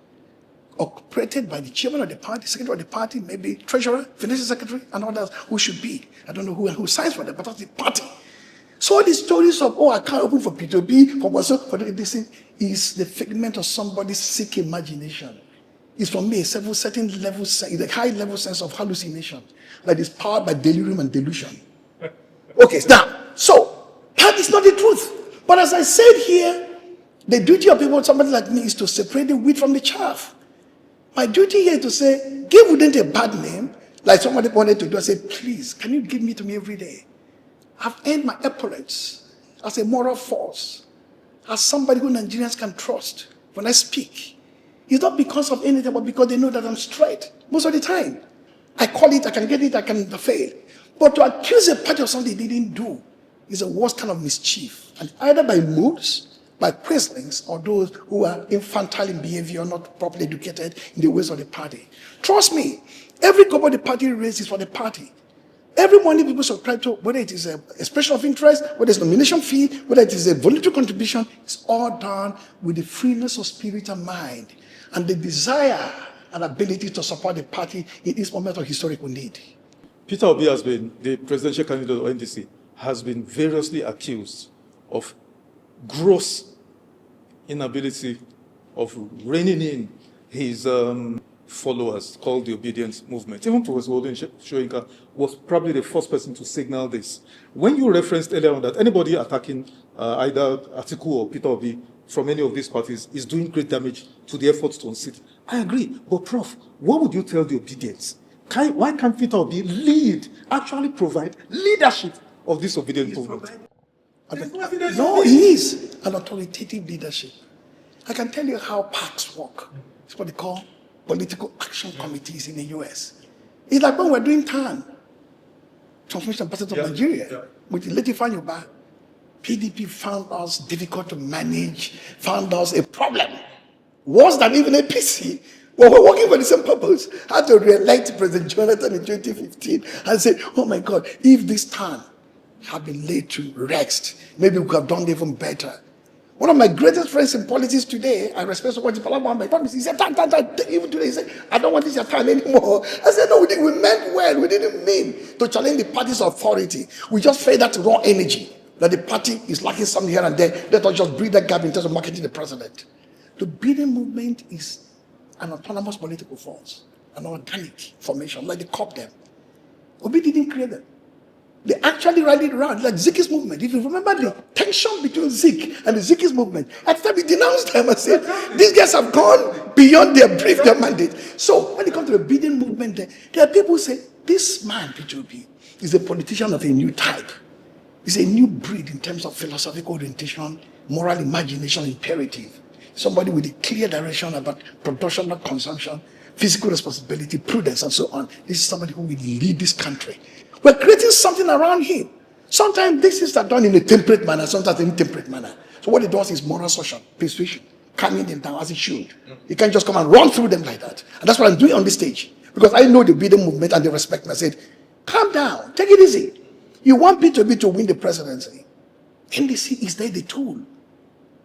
Operated by the chairman of the party, secretary of the party, maybe treasurer, financial secretary, and others who should be. I don't know who signs for them, but that's the party. So all these stories of, I can't open for P2B, for this thing, is the figment of somebody's sick imagination. It's for me a certain level, a high level sense of hallucination that is powered by delirium and delusion. Okay, now, so that is not the truth. But as I said here, the duty of people, somebody like me, is to separate the wheat from the chaff. My duty here is to say, give Udenta a bad name, like somebody wanted to do. I said, please, can you give me to me every day? I've earned my epaulettes as a moral force, as somebody who Nigerians can trust when I speak. It's not because of anything, but because they know that I'm straight most of the time. I call it, I can get it, I can fail. But to accuse a party of something they didn't do is a worst kind of mischief. And either by moods, by quislings, or those who are infantile in behavior, not properly educated in the ways of the party. Trust me, every couple the party raises for the party. Every money people subscribe to, whether it is a expression of interest, whether it's nomination fee, whether it is a voluntary contribution, it's all done with the freeness of spirit and mind and the desire and ability to support the party in this moment of historical need. Peter Obi has been, the presidential candidate of NDC, has been variously accused of gross inability of reining in his followers, called the Obidient movement. Even Professor Odin Shoyinka was probably the first person to signal this. When you referenced earlier on that anybody attacking either Atiku or Peter Obi from any of these parties is doing great damage to the efforts to unseat, I agree. But Prof, what would you tell the Obedients? Why can't Peter Obi actually provide leadership of this Obidient movement? No, he is an authoritative leadership. I can tell you how PACs work. It's what they call political action committees in the US. It's like when we're doing TAN, Transformation Ambassador of Nigeria, with the late Ifeanyi, PDP found us difficult to manage, found us a problem. Worse than even a PC. Well, we're working for the same purpose. Had to re-elect President Jonathan in 2015 and say, oh my God, if this TAN have been laid to rest. Maybe we could have done even better. One of my greatest friends in politics today, I respect so much, he said, even today, he said, I don't want this your time anymore. I said, no, we meant well. We didn't mean to challenge the party's authority. We just felt that raw energy, that the party is lacking something here and there. Let us just bridge that gap in terms of marketing the president. The Obidient movement is an autonomous political force, an organic formation, like they cop them. Obi didn't create them. They actually rallied around, like Ziki's movement. If you remember the tension between Zik and the Ziki's movement, at the time he denounced them and said, these guys have gone beyond their brief, their mandate. So when it comes to the Obidient movement, there are people who say, this man, P2P, is a politician of a new type. He's a new breed in terms of philosophical orientation, moral imagination, imperative. Somebody with a clear direction about production, not consumption, physical responsibility, prudence, and so on. This is somebody who will lead this country. We're creating something around him. Sometimes this is done in a temperate manner, sometimes in a intemperate manner. So what it does is moral social persuasion, calming them down as it should. You can't just come and run through them like that. And that's what I'm doing on this stage. Because I know the Obidient movement and they respect me. I said, calm down, take it easy. You want P2B to win the presidency. NDC is there, the tool,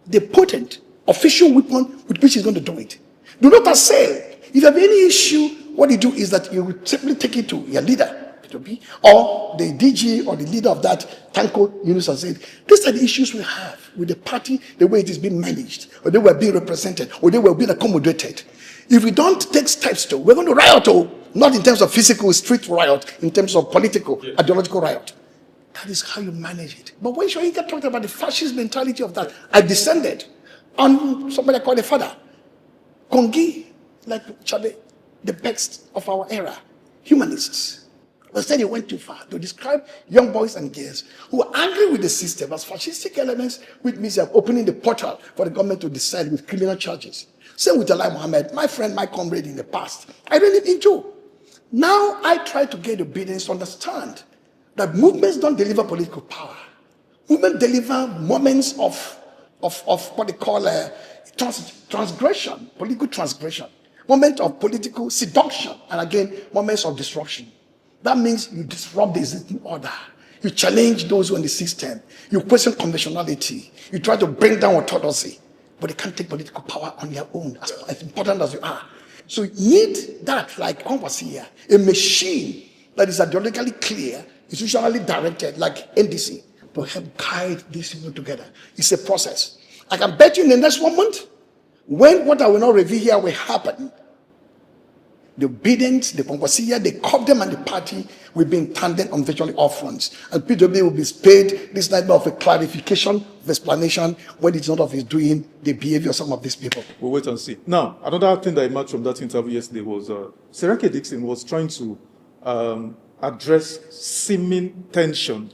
the potent official weapon with which he's going to do it. Do not assail. If you have any issue, what you do is that you will simply take it to your leader, P2B, or the DG or the leader of that Tanko Yunus, and said, these are the issues we have with the party, the way it is being managed, or they were being represented, or they were being accommodated. If we don't take steps to, we're going to riot, not in terms of physical street riot, in terms of political, ideological riot. That is how you manage it. But when Shoyinka talked about the fascist mentality of that, I descended on somebody called a father, Kongi, like Chabe, the best of our era, humanists. But instead, he went too far to describe young boys and girls who are angry with the system as fascistic elements, which means they are opening the portal for the government to decide with criminal charges. Same with Alai Mohammed, my friend, my comrade in the past. I really did too. Now I try to get obedience to understand that movements don't deliver political power. Movements deliver moments of what they call transgression, political transgression, moment of political seduction, and again, moments of disruption. That means you disrupt the existing order. You challenge those who are in the system. You question conventionality. You try to bring down orthodoxy. But they can't take political power on their own, as important as you are. So you need that, like Kwankwaso here, a machine that is ideologically clear, institutionally directed, like NDC, to help guide these people together. It's a process. I can bet you in the next 1 month, when what I will not reveal here will happen, the Obidient, the Kwankwaso, the COPDEM and the party will be in tandem on virtually all fronts. And PW will be paid this night of a clarification, of explanation, when it's not of his doing, the behavior of some of these people. We'll wait and see. Now, another thing that emerged from that interview yesterday was Sereke Dixon was trying to address seeming tension,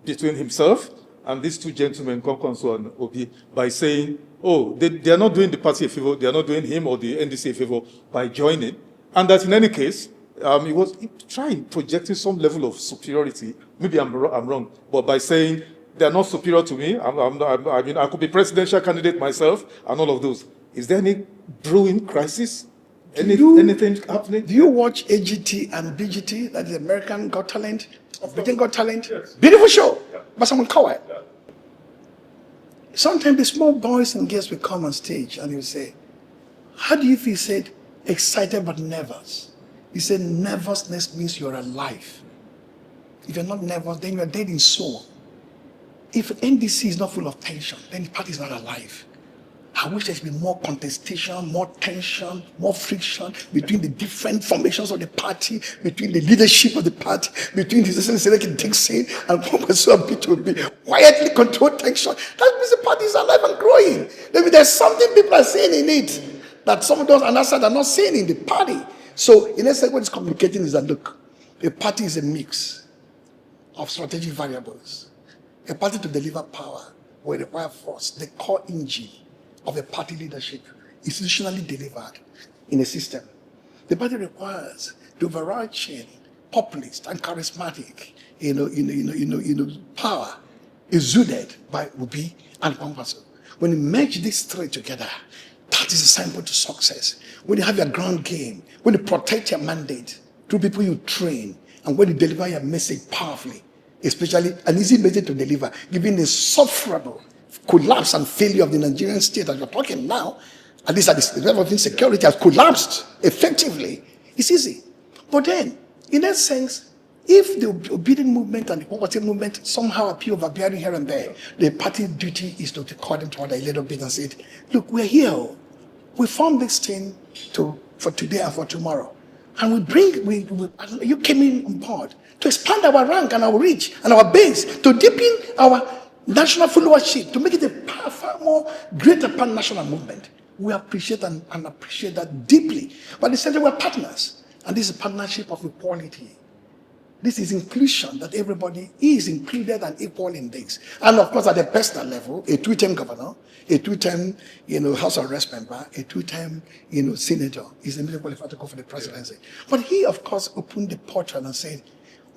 between himself and these two gentlemen, Kwankwaso and Obi, by saying, oh, they are not doing the party a favor, they are not doing him or the NDC a favor by joining, and that in any case, he was trying, projecting some level of superiority. Maybe I'm wrong, but by saying they are not superior to me, I could be presidential candidate myself, and all of those. Is there any brewing crisis? Anything happening? Do you watch AGT and BGT, that is American Got Talent, or Britain Got Talent? Yes. Beautiful show, by someone Kuwait. Yeah. Sometimes the small boys and girls will come on stage and he'll say, how do you feel? He said, excited but nervous. He said, nervousness means you're alive. If you're not nervous, then you're dead in soul. If NDC is not full of tension, then the party is not alive. I wish there'd be more contestation, more tension, more friction between the different formations of the party, between the leadership of the party, between the Self Dixon and Kwankwaso and P2B. Quietly control tension. That means the party is alive and growing. Maybe there's something people are saying in it that some of those on that side are not saying in the party. So in essence, what it's communicating is that, look, a party is a mix of strategic variables. A party to deliver power will require force, the core engine of a party leadership, institutionally delivered in a system. The party requires the overarching, populist and charismatic, power exuded by Obi and Kwankwaso. When you merge these three together, that is a signpost to success. When you have your ground game, when you protect your mandate through people you train, and when you deliver your message powerfully, especially an easy message to deliver, given the insufferable collapse and failure of the Nigerian state that you're talking now, at least at the level of insecurity has collapsed effectively. It's easy. But then, in that sense, if the Obidient movement and the Kwankwaso movement somehow appear overbearing here and there, the party duty is to call them to order a little bit and say, look, we're here. We formed this thing for today and for tomorrow. And you came in on board to expand our rank and our reach and our base, to deepen our national followership, to make it a far more greater pan-national movement. We appreciate and appreciate that deeply. But at the same time, we're partners. And this is a partnership of equality. This is inclusion, that everybody is included and equal in this. And of course, at the personal level, a two-term governor, a two-term, House of Reps member, a two-term, senator is immediately qualified to go for the presidency. But he, of course, opened the portal and said,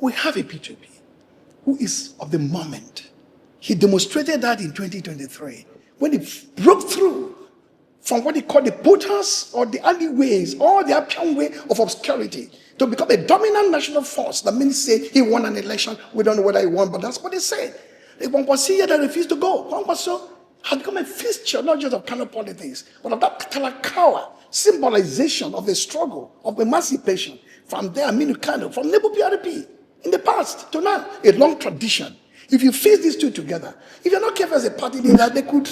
we have a P2P who is of the moment. He demonstrated that in 2023 when he broke through from what he called the potters or the alleyways or the Appian way of obscurity to become a dominant national force. That means say he won an election. We don't know whether he won, but that's what they said. The Kwankwaso that refused to go. Kwankwaso had become a fixture, not just of Kano politics, but of that Talakawa symbolization of the struggle, of emancipation from there, Aminu Kano, from Nebo PRP in the past to now. A long tradition. If you fuse these two together, if you're not careful as a party leader, they could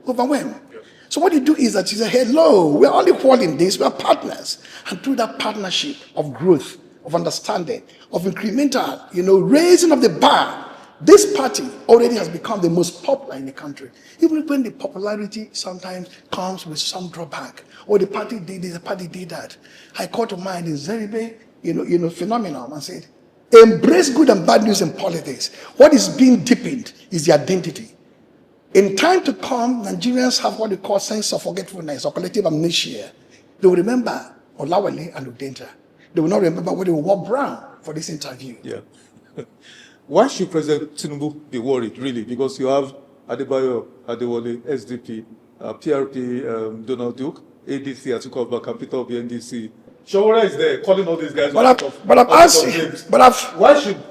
overwhelm. So what you do is that you say, hello, we're all equal in this, we're partners. And through that partnership of growth, of understanding, of incremental, raising of the bar, this party already has become the most popular in the country. Even when the popularity sometimes comes with some drawback, or the party did this, the party did that. I call to mind the Zeribe, phenomenon and said, embrace good and bad news in politics. What is being deepened is the identity. In time to come, Nigerians have what we call sense of forgetfulness or collective amnesia. They will remember Olawale and Udenta. They will not remember what they wore brown for this interview. Yeah. Why should President Tinubu be worried, really? Because you have Adebayo, Adewale, SDP, PRP, Donald Duke, ADC, as you call it, capital of the NDC. Shawara is there calling all these guys. Why should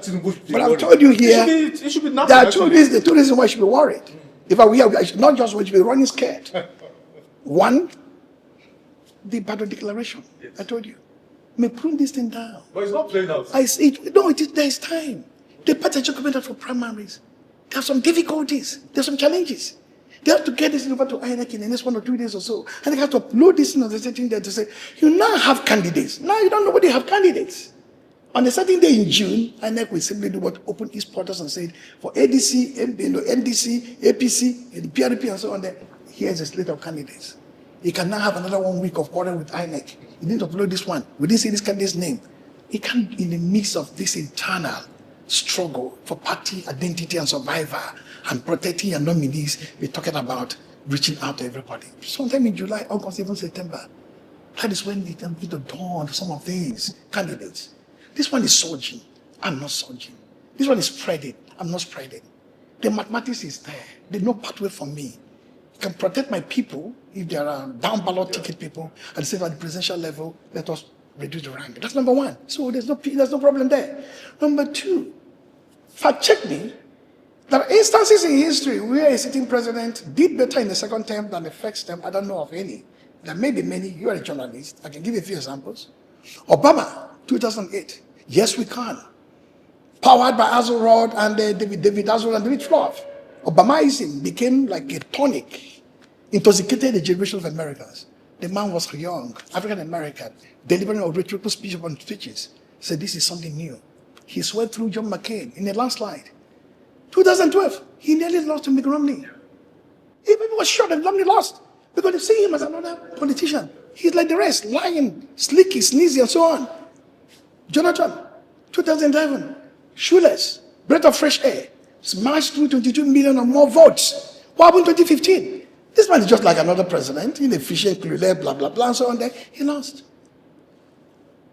Tinubu be worried? I've told you here, it should be nothing. There are two reasons why I should be worried. If I were here, I should not just want to be running scared. One, the battle declaration. Yes. I told you. May prune this thing down. But it's not playing out. There is time. The party documented for primaries. There are some difficulties. There are some challenges. They have to get this over to INEC in the next 1 or 2 days or so. And they have to upload this in the setting there to say, you now have candidates. Now you don't know whether they have candidates. On a certain day in June, INEC will simply do what? Open its portals and say, for ADC, NDC, APC, and PRP and so on, here's a slate of candidates. You can now have another 1 week of quarter with INEC. You need to upload this one. We didn't see this candidate's name. It can, in the midst of this internal struggle for party identity and survival and protecting your nominees, we're talking about reaching out to everybody. Sometime in July, August, even September, that is when they can be the dawn to some of these candidates. This one is surging. I'm not surging. This one is spreading. I'm not spreading. The mathematics is there. There's no pathway for me. I can protect my people if there are down ballot ticket people and say at the presidential level, let us reduce the rank. That's number one. So there's no problem there. Number two, fact check me. There are instances in history where a sitting president did better in the second term than the first term. I don't know of any. There may be many. You are a journalist. I can give you a few examples. Obama, 2008. Yes, we can. Powered by Azurod and David Azurod and David Prof. Obamaism became like a tonic, intoxicated a generation of Americans. The man was young, African American, delivering a rhetorical speech upon speeches. Said this is something new. He swept through John McCain in a landslide. 2012, he nearly lost to Mitt Romney. People were shocked that Romney lost because they see him as another politician. He's like the rest, lying, slicky, sneezy, and so on. Jonathan, 2011, shoeless, breath of fresh air, smashed through 22 million or more votes. What happened in 2015? This man is just like another president, inefficient, clueless, blah, blah, blah, and so on there. He lost.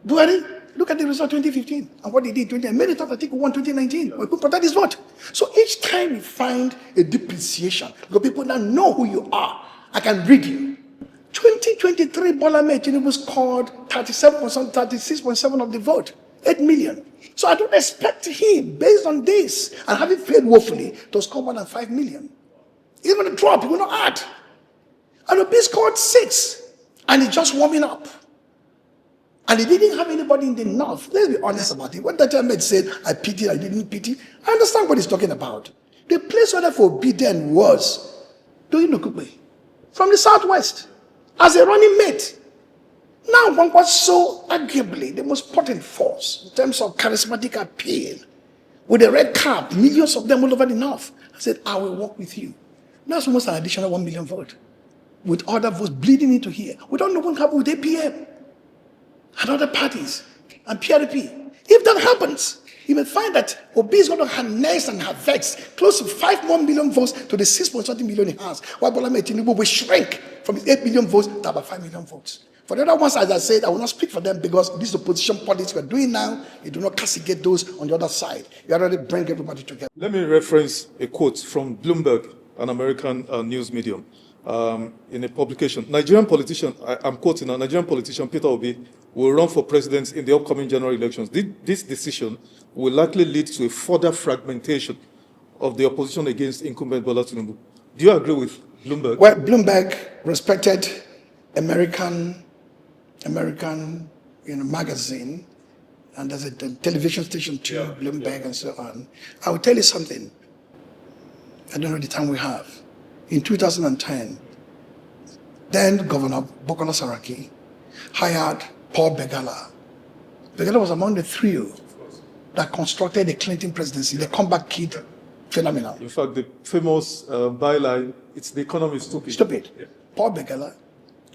Buhari, look at the result 2015 and what he did 2019. Many thought I think we won 2019. We could protect his vote. So each time we find a depreciation, because people now know who you are. I can read you. 2023, Bola Tinubu scored 36.7% of the vote. 8 million. So I don't expect him, based on this, and having failed woefully, to score more than 5 million. He's going to drop, he will not add. And Obi scored 6, and he's just warming up. And he didn't have anybody in the north. Let's be honest about it. When that Ahmed said, I pity, I didn't pity, I understand what he's talking about. The place where for Obidient was doing Kuwait from the southwest as a running mate. Now, Kwankwaso, arguably the most potent force in terms of charismatic appeal, with a red cap, millions of them all over the north. I said, I will work with you. That's almost an additional 1 million vote, with other votes bleeding into here. We don't know what happened with APM and other parties and PRP. If that happens, you may find that Obi is going to harness and harvest close to 5 more million votes to the 6.something million he has, while Bola Tinubu will shrink from his 8 million votes to about 5 million votes. For the other ones, as I said, I will not speak for them because this is the opposition politics we're doing now. You do not castigate those on the other side. You already bring everybody together. Let me reference a quote from Bloomberg, an American news medium, in a publication. Nigerian politician, I'm quoting, a Nigerian politician, Peter Obi, will run for president in the upcoming general elections. This decision will likely lead to a further fragmentation of the opposition against incumbent Bola Tinubu. Do you agree with Bloomberg? Well, Bloomberg, respected American magazine, and there's a television station too, Bloomberg and so on. I will tell you something. I don't know the time we have. In 2010, then Governor Bukola Saraki hired Paul Begala. Begala was among the trio that constructed the Clinton presidency, the comeback kid phenomenon. In fact, the famous byline, it's the economy stupid. Stupid. Yeah. Paul Begala,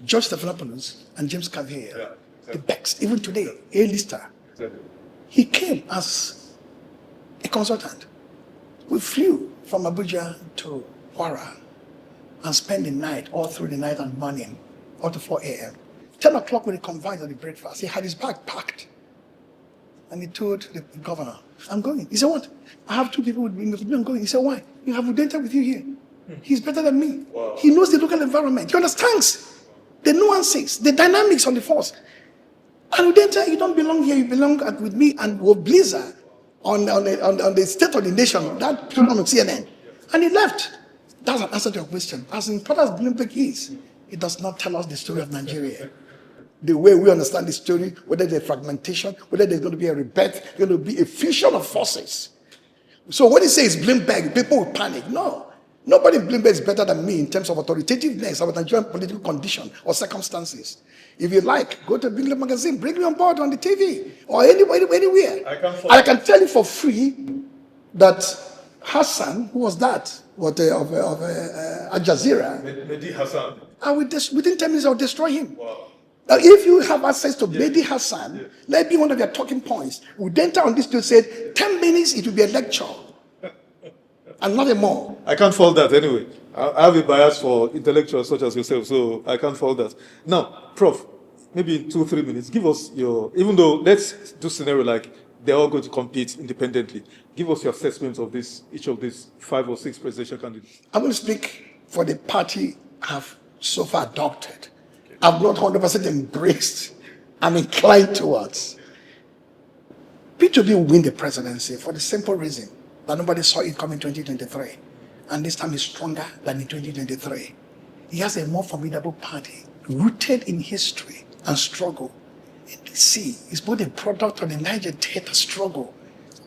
George Stephanopoulos, and James Cavalier, exactly. The best, even today, A-lister. Exactly. He came as a consultant. We flew from Abuja to Kwara and spent the night, all through the night and morning, all to 4 a.m. 10 o'clock when he convened at the breakfast, he had his bag packed. And he told the governor, I'm going. He said, what? I have 2 people with me, I'm going. He said, why? You have Udenta with you here. He's better than me. Wow. He knows the local environment. He understands the nuances, the dynamics on the force. And Udenta, you don't belong here, you belong with me and with Blizzard on the State of the Nation, that program on CNN. And he left. That's an answer to your question. As important as Bloomberg is, it does not tell us the story of Nigeria. The way we understand the story, whether there's fragmentation, whether there's going to be a rebirth, going to be a fusion of forces. So when he says Bloomberg, people will panic. No. Nobody in Bloomberg is better than me in terms of authoritativeness of Nigerian political condition or circumstances. If you like, go to Bloomberg magazine, bring me on board on the TV or anywhere. I can tell you for free that Hassan, who was that? Of Al Jazeera. Mehdi Hassan. Within 10 minutes, I'll destroy him. Wow. Now, if you have access to Mehdi Hassan, let be one of your talking points. Udenta on this still said, 10 minutes, it will be a lecture. And nothing more. I can't fault that anyway. I have a bias for intellectuals such as yourself, so I can't fault that. Now, Prof, maybe in 2-3 minutes, give us your, even though let's do scenario like they're all going to compete independently. Give us your assessment of this, each of these 5 or 6 presidential candidates. I'm going to speak for the party I've so far adopted. Okay. I've not 100% embraced. I'm inclined towards. P2B will win the presidency for the simple reason that nobody saw it coming in 2023. And this time is stronger than in 2023. He has a more formidable party, rooted in history and struggle. NDC is both a product of the Niger Delta struggle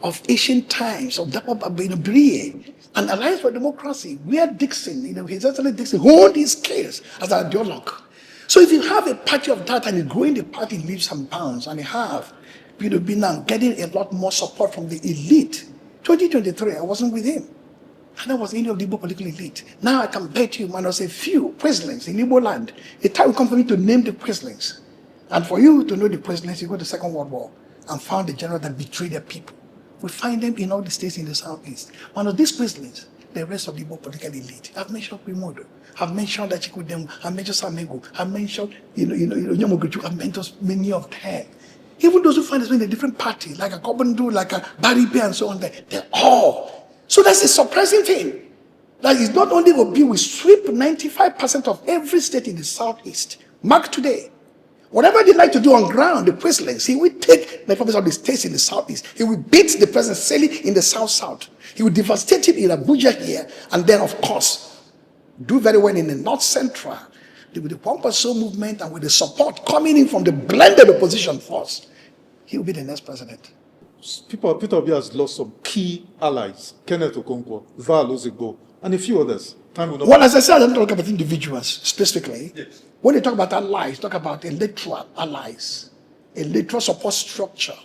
of ancient times, of Bribery, and Alliance for Democracy, where Dixon, His Excellency Dixon, honed his case as an ideologue. So if you have a party of that and you grow in the party leaps and bounds, and you have P2B now getting a lot more support from the elite. 2023, I wasn't with him. And I was any of the Igbo political elite. Now I can bet you, man, there's a few presidents in Igbo land. A time will come for me to name the presidents. And for you to know the presidents, you go to the Second World War and found the general that betrayed their people. We find them in all the states in the southeast. One of these presidents, the rest of the Igbo political elite. I've mentioned Primodo. I've mentioned Achikudem. I've mentioned Samego. I've mentioned, Nyamoguchu. I've mentioned many of them. Even those who find themselves in a different party, like a Kobandu, like a Baribe, and so on, they're all. So that's a surprising thing. That is not only will be, we sweep 95% of every state in the southeast. Mark today. Whatever they like to do on ground, the presidents, he will take the province of the states in the southeast. He will beat the president Seli in the south. He will devastate him in Abuja here. And then, of course, do very well in the north central. With the Kwankwaso movement and with the support coming in from the blended opposition force, he will be the next president. Peter Obi has lost some key allies. Kenneth Okonkwo, Val Ozigbo, and a few others. Well, as I said, I don't talk about individuals specifically. Yes. When they talk about allies, talk about electoral allies, electoral support structure.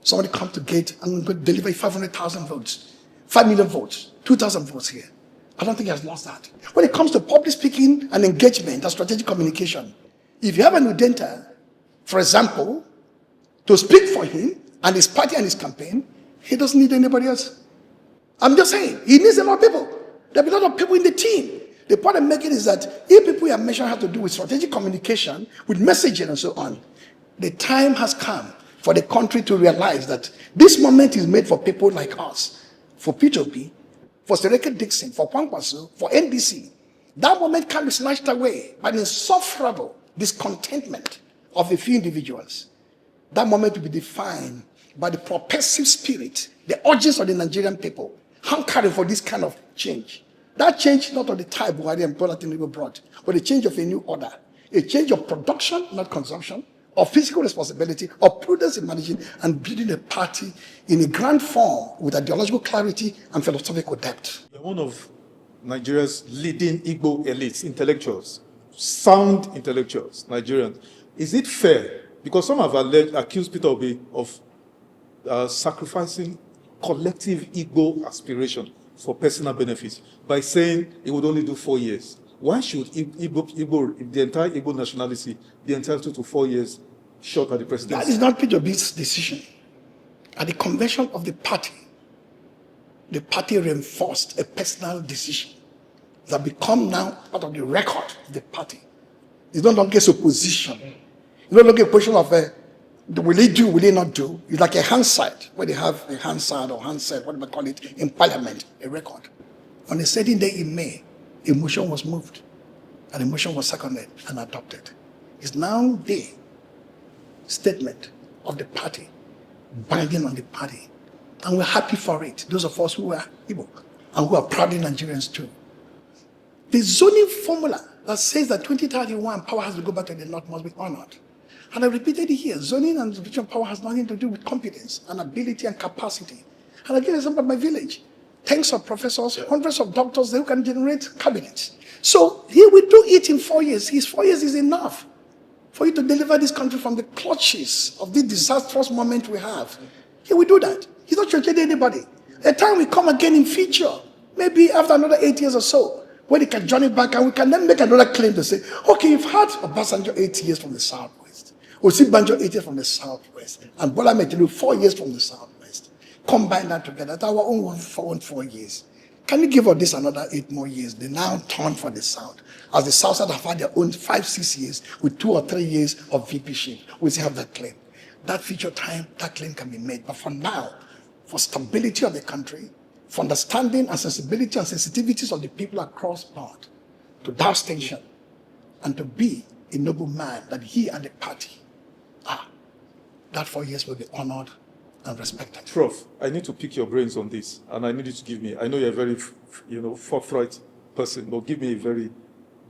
Somebody come to gate and deliver 500,000 votes, 5 million votes, 2,000 votes here. I don't think he has lost that. When it comes to public speaking and engagement and strategic communication, if you have an Udenta, for example, to speak for him and his party and his campaign, he doesn't need anybody else. I'm just saying, he needs a lot of people. There will be a lot of people in the team. The point I'm making is that if people you have mentioned have to do with strategic communication, with messaging and so on, the time has come for the country to realize that this moment is made for people like us, for P2P, for Sereke Dixon, for Kwankwaso, for NDC. That moment can be snatched away by the insufferable discontentment of a few individuals. That moment will be defined by the propulsive spirit, the urges of the Nigerian people, hankering for this kind of change. That change, not of the type Buhari and Tinubu brought, but a change of a new order. A change of production, not consumption, of physical responsibility, of prudence in managing and building a party in a grand form with ideological clarity and philosophical depth. You're one of Nigeria's leading Igbo elites, intellectuals, sound intellectuals, Nigerians. Is it fair? Because some have accused Peter Obi of sacrificing collective Igbo aspiration for personal benefits by saying it would only do 4 years. Why should Igbo, the entire Igbo nationality be entitled to 4 years short at the presidency? That is not Peter Obi's decision. At the convention of the party reinforced a personal decision that become now part of the record of the party. It's no longer a position. It's no longer a question of will he do, will he not do? It's like a Hansard, where they have a Hansard or Hansard, whatever they call it, in parliament, a record. On a certain day in May, a motion was moved, and the motion was seconded and adopted. It's now the statement of the party, binding on the party. And we're happy for it, those of us who are Igbo, and who are proudly Nigerians too. The zoning formula that says that 2031 power has to go back to the North must be honored. And I repeated it here, zoning and distribution power has nothing to do with competence and ability and capacity. And I give an example of my village. Tens of professors, hundreds of doctors who can generate cabinets. So here we do it in 4 years. His 4 years is enough for you to deliver this country from the clutches of this disastrous moment we have. Here we do that. He's not changing anybody. A time we come again in future, maybe after another 8 years or so, when he can join it back and we can then make another claim to say, okay, you've had Obasanjo 8 years from the South. Osibanjo 8 years from the southwest, and Bola Tinubu 4 years from the southwest. Combine that together, that's our own 4 years. Can you give us this another 8 more years? They now turn for the south. As the south side have had their own 5-6 years with 2 or 3 years of VP-ship, we still have that claim. That future time, that claim can be made. But for now, for stability of the country, for understanding and sensibility and sensitivities of the people across board, to douse tension, and to be a noble man that he and the party that 4 years will be honored and respected. Prof, I need to pick your brains on this, and I need you to give me, I know you're a very, forthright person, but give me a very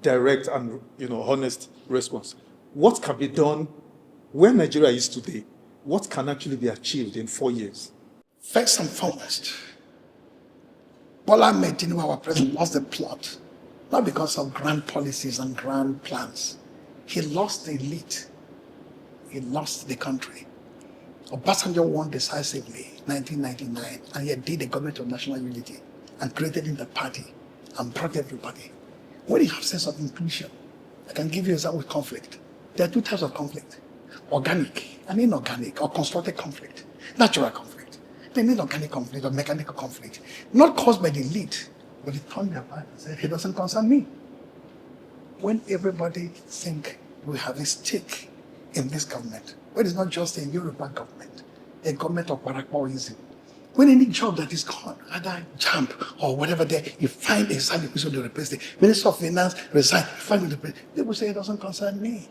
direct and, honest response. What can be done where Nigeria is today? What can actually be achieved in 4 years? First and foremost, Bola Tinubu, our president, lost the plot, not because of grand policies and grand plans. He lost the elite. He lost the country. Obasanjo won decisively in 1999, and he did a government of national unity and created in the party and brought everybody. When you have sense of inclusion, I can give you an example with conflict. There are 2 types of conflict: organic and inorganic, or constructed conflict, natural conflict. They need organic conflict or mechanical conflict, not caused by the elite, but they turned their back and said, it doesn't concern me. When everybody think we have a stake in this government, when it's not just a Yoruba government, a government of Barakwaism. When any job that is gone, either jump or whatever there, you find a sign person to replace the Minister of Finance resign, you find the president. They will say it doesn't concern me.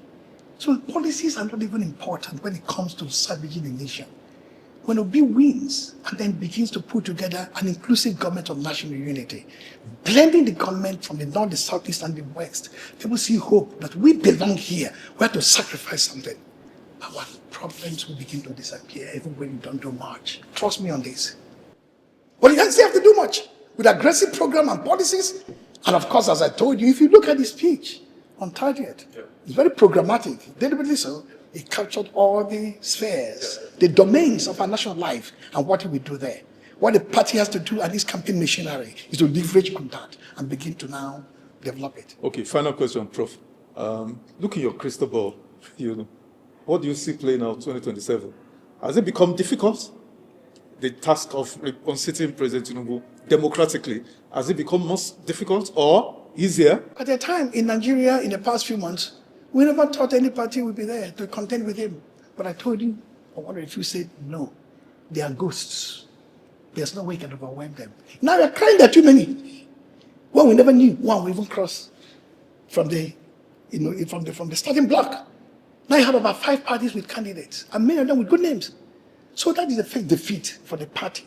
So policies are not even important when it comes to salvaging the nation. When Obi wins and then begins to put together an inclusive government of national unity, blending the government from the north, the southeast, and the west, people see hope that we belong here. We have to sacrifice something. Our problems will begin to disappear even when you don't do much. Trust me on this. But you don't have to do much with aggressive program and policies. And of course, as I told you, if you look at his speech on 30th, it's very programmatic, deliberately so. He captured all the spheres, the domains of our national life, and what he will do there. What the party has to do and his campaign machinery is to leverage on that and begin to now develop it. Okay, final question, Prof. Look in your crystal ball. What do you see playing out 2027? Has it become difficult? The task of unseating President Tinubu democratically, has it become more difficult or easier? At the time in Nigeria, in the past few months, we never thought any party would be there to contend with him. But I told you, I wonder if you said no. They are ghosts. There's no way you can overwhelm them. Now they're crying there are too many. One we never knew. One we even crossed from the starting block. Now you have about 5 parties with candidates, and many of them with good names. So that is a fake defeat for the party,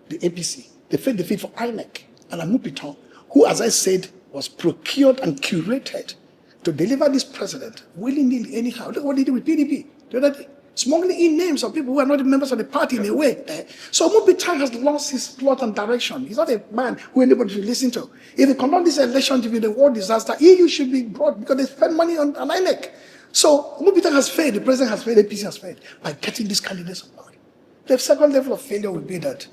the APC. The fake defeat for INEC and Amupiton, who, as I said, was procured and curated to deliver this president willy-nilly anyhow. Look what they did with PDP the other day. Smuggling in names of people who are not members of the party in a way. So Amupiton has lost his plot and direction. He's not a man who anybody should listen to. If he conduct this election to be the war disaster, EU should be brought because they spend money on INEC. So Amupiton has failed, the president has failed, APC has failed by getting these candidates on board. The second level of failure will be that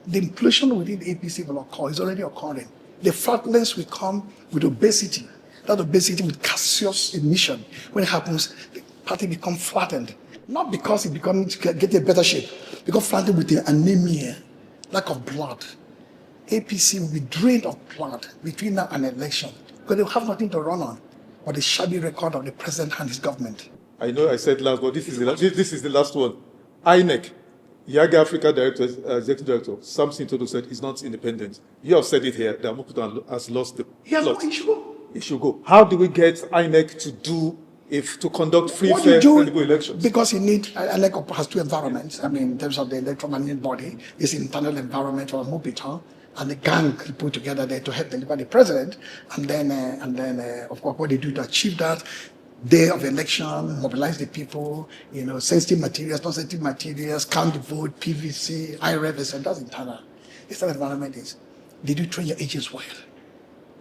the implosion within the APC will occur, is already occurring. The flatulence will come with obesity. That obesity with gaseous emission. When it happens, the party becomes flattened. Not because it becomes get a better shape, because flattened with the anemia, lack of blood. APC will be drained of blood between now and election because they will have nothing to run on but the shabby record of the president and his government. I know I said last, but this is the last one. INEC, Yaga Africa Director, Executive Director, Samson Todo said is not independent. You have said it here that Amupiton has lost the plot. He should go. It should go. How do we get INEC to conduct free, fair, credible elections? Because you need, INEC has 2 environments. I mean, in terms of the electromagnetic body, it's internal environment for Amupiton, and the gang put together there to help deliver the president. And then, of course, what they do to achieve that, day of election, mobilize the people, sensitive materials, not sensitive materials, count the vote, PVC, IREV, and that's internal. It's that environment is. Did you train your agents well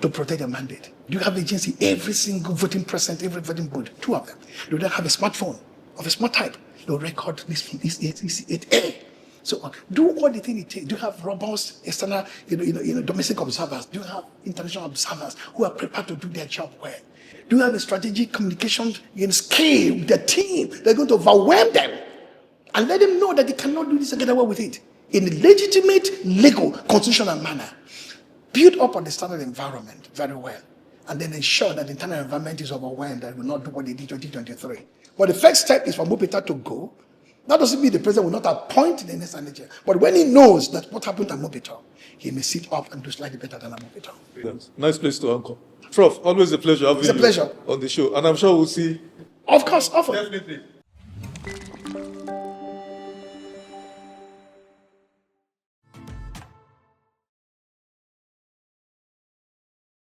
to protect your mandate? Do you have agents in every single voting precinct, every voting booth? 2 of them. Do they have a smartphone of a smart type? They'll record this 8A. So do all the things it takes. Do you have robust external, domestic observers? Do you have international observers who are prepared to do their job well? Do you have a strategic communication scale with the team? They're going to overwhelm them and let them know that they cannot do this and get away with it in a legitimate, legal, constitutional manner. Build up on the standard environment very well, and then ensure that the internal environment is overwhelmed and will not do what they did in 2023. But the first step is for Amupiton to go. That doesn't mean the president will not appoint the next manager. But when he knows that what happened to Amupiton, he may sit up and do slightly better than Amupiton. Yes. Nice place to anchor. Prof, always a pleasure having you on the show. And I'm sure we'll see. Of course, often. Definitely.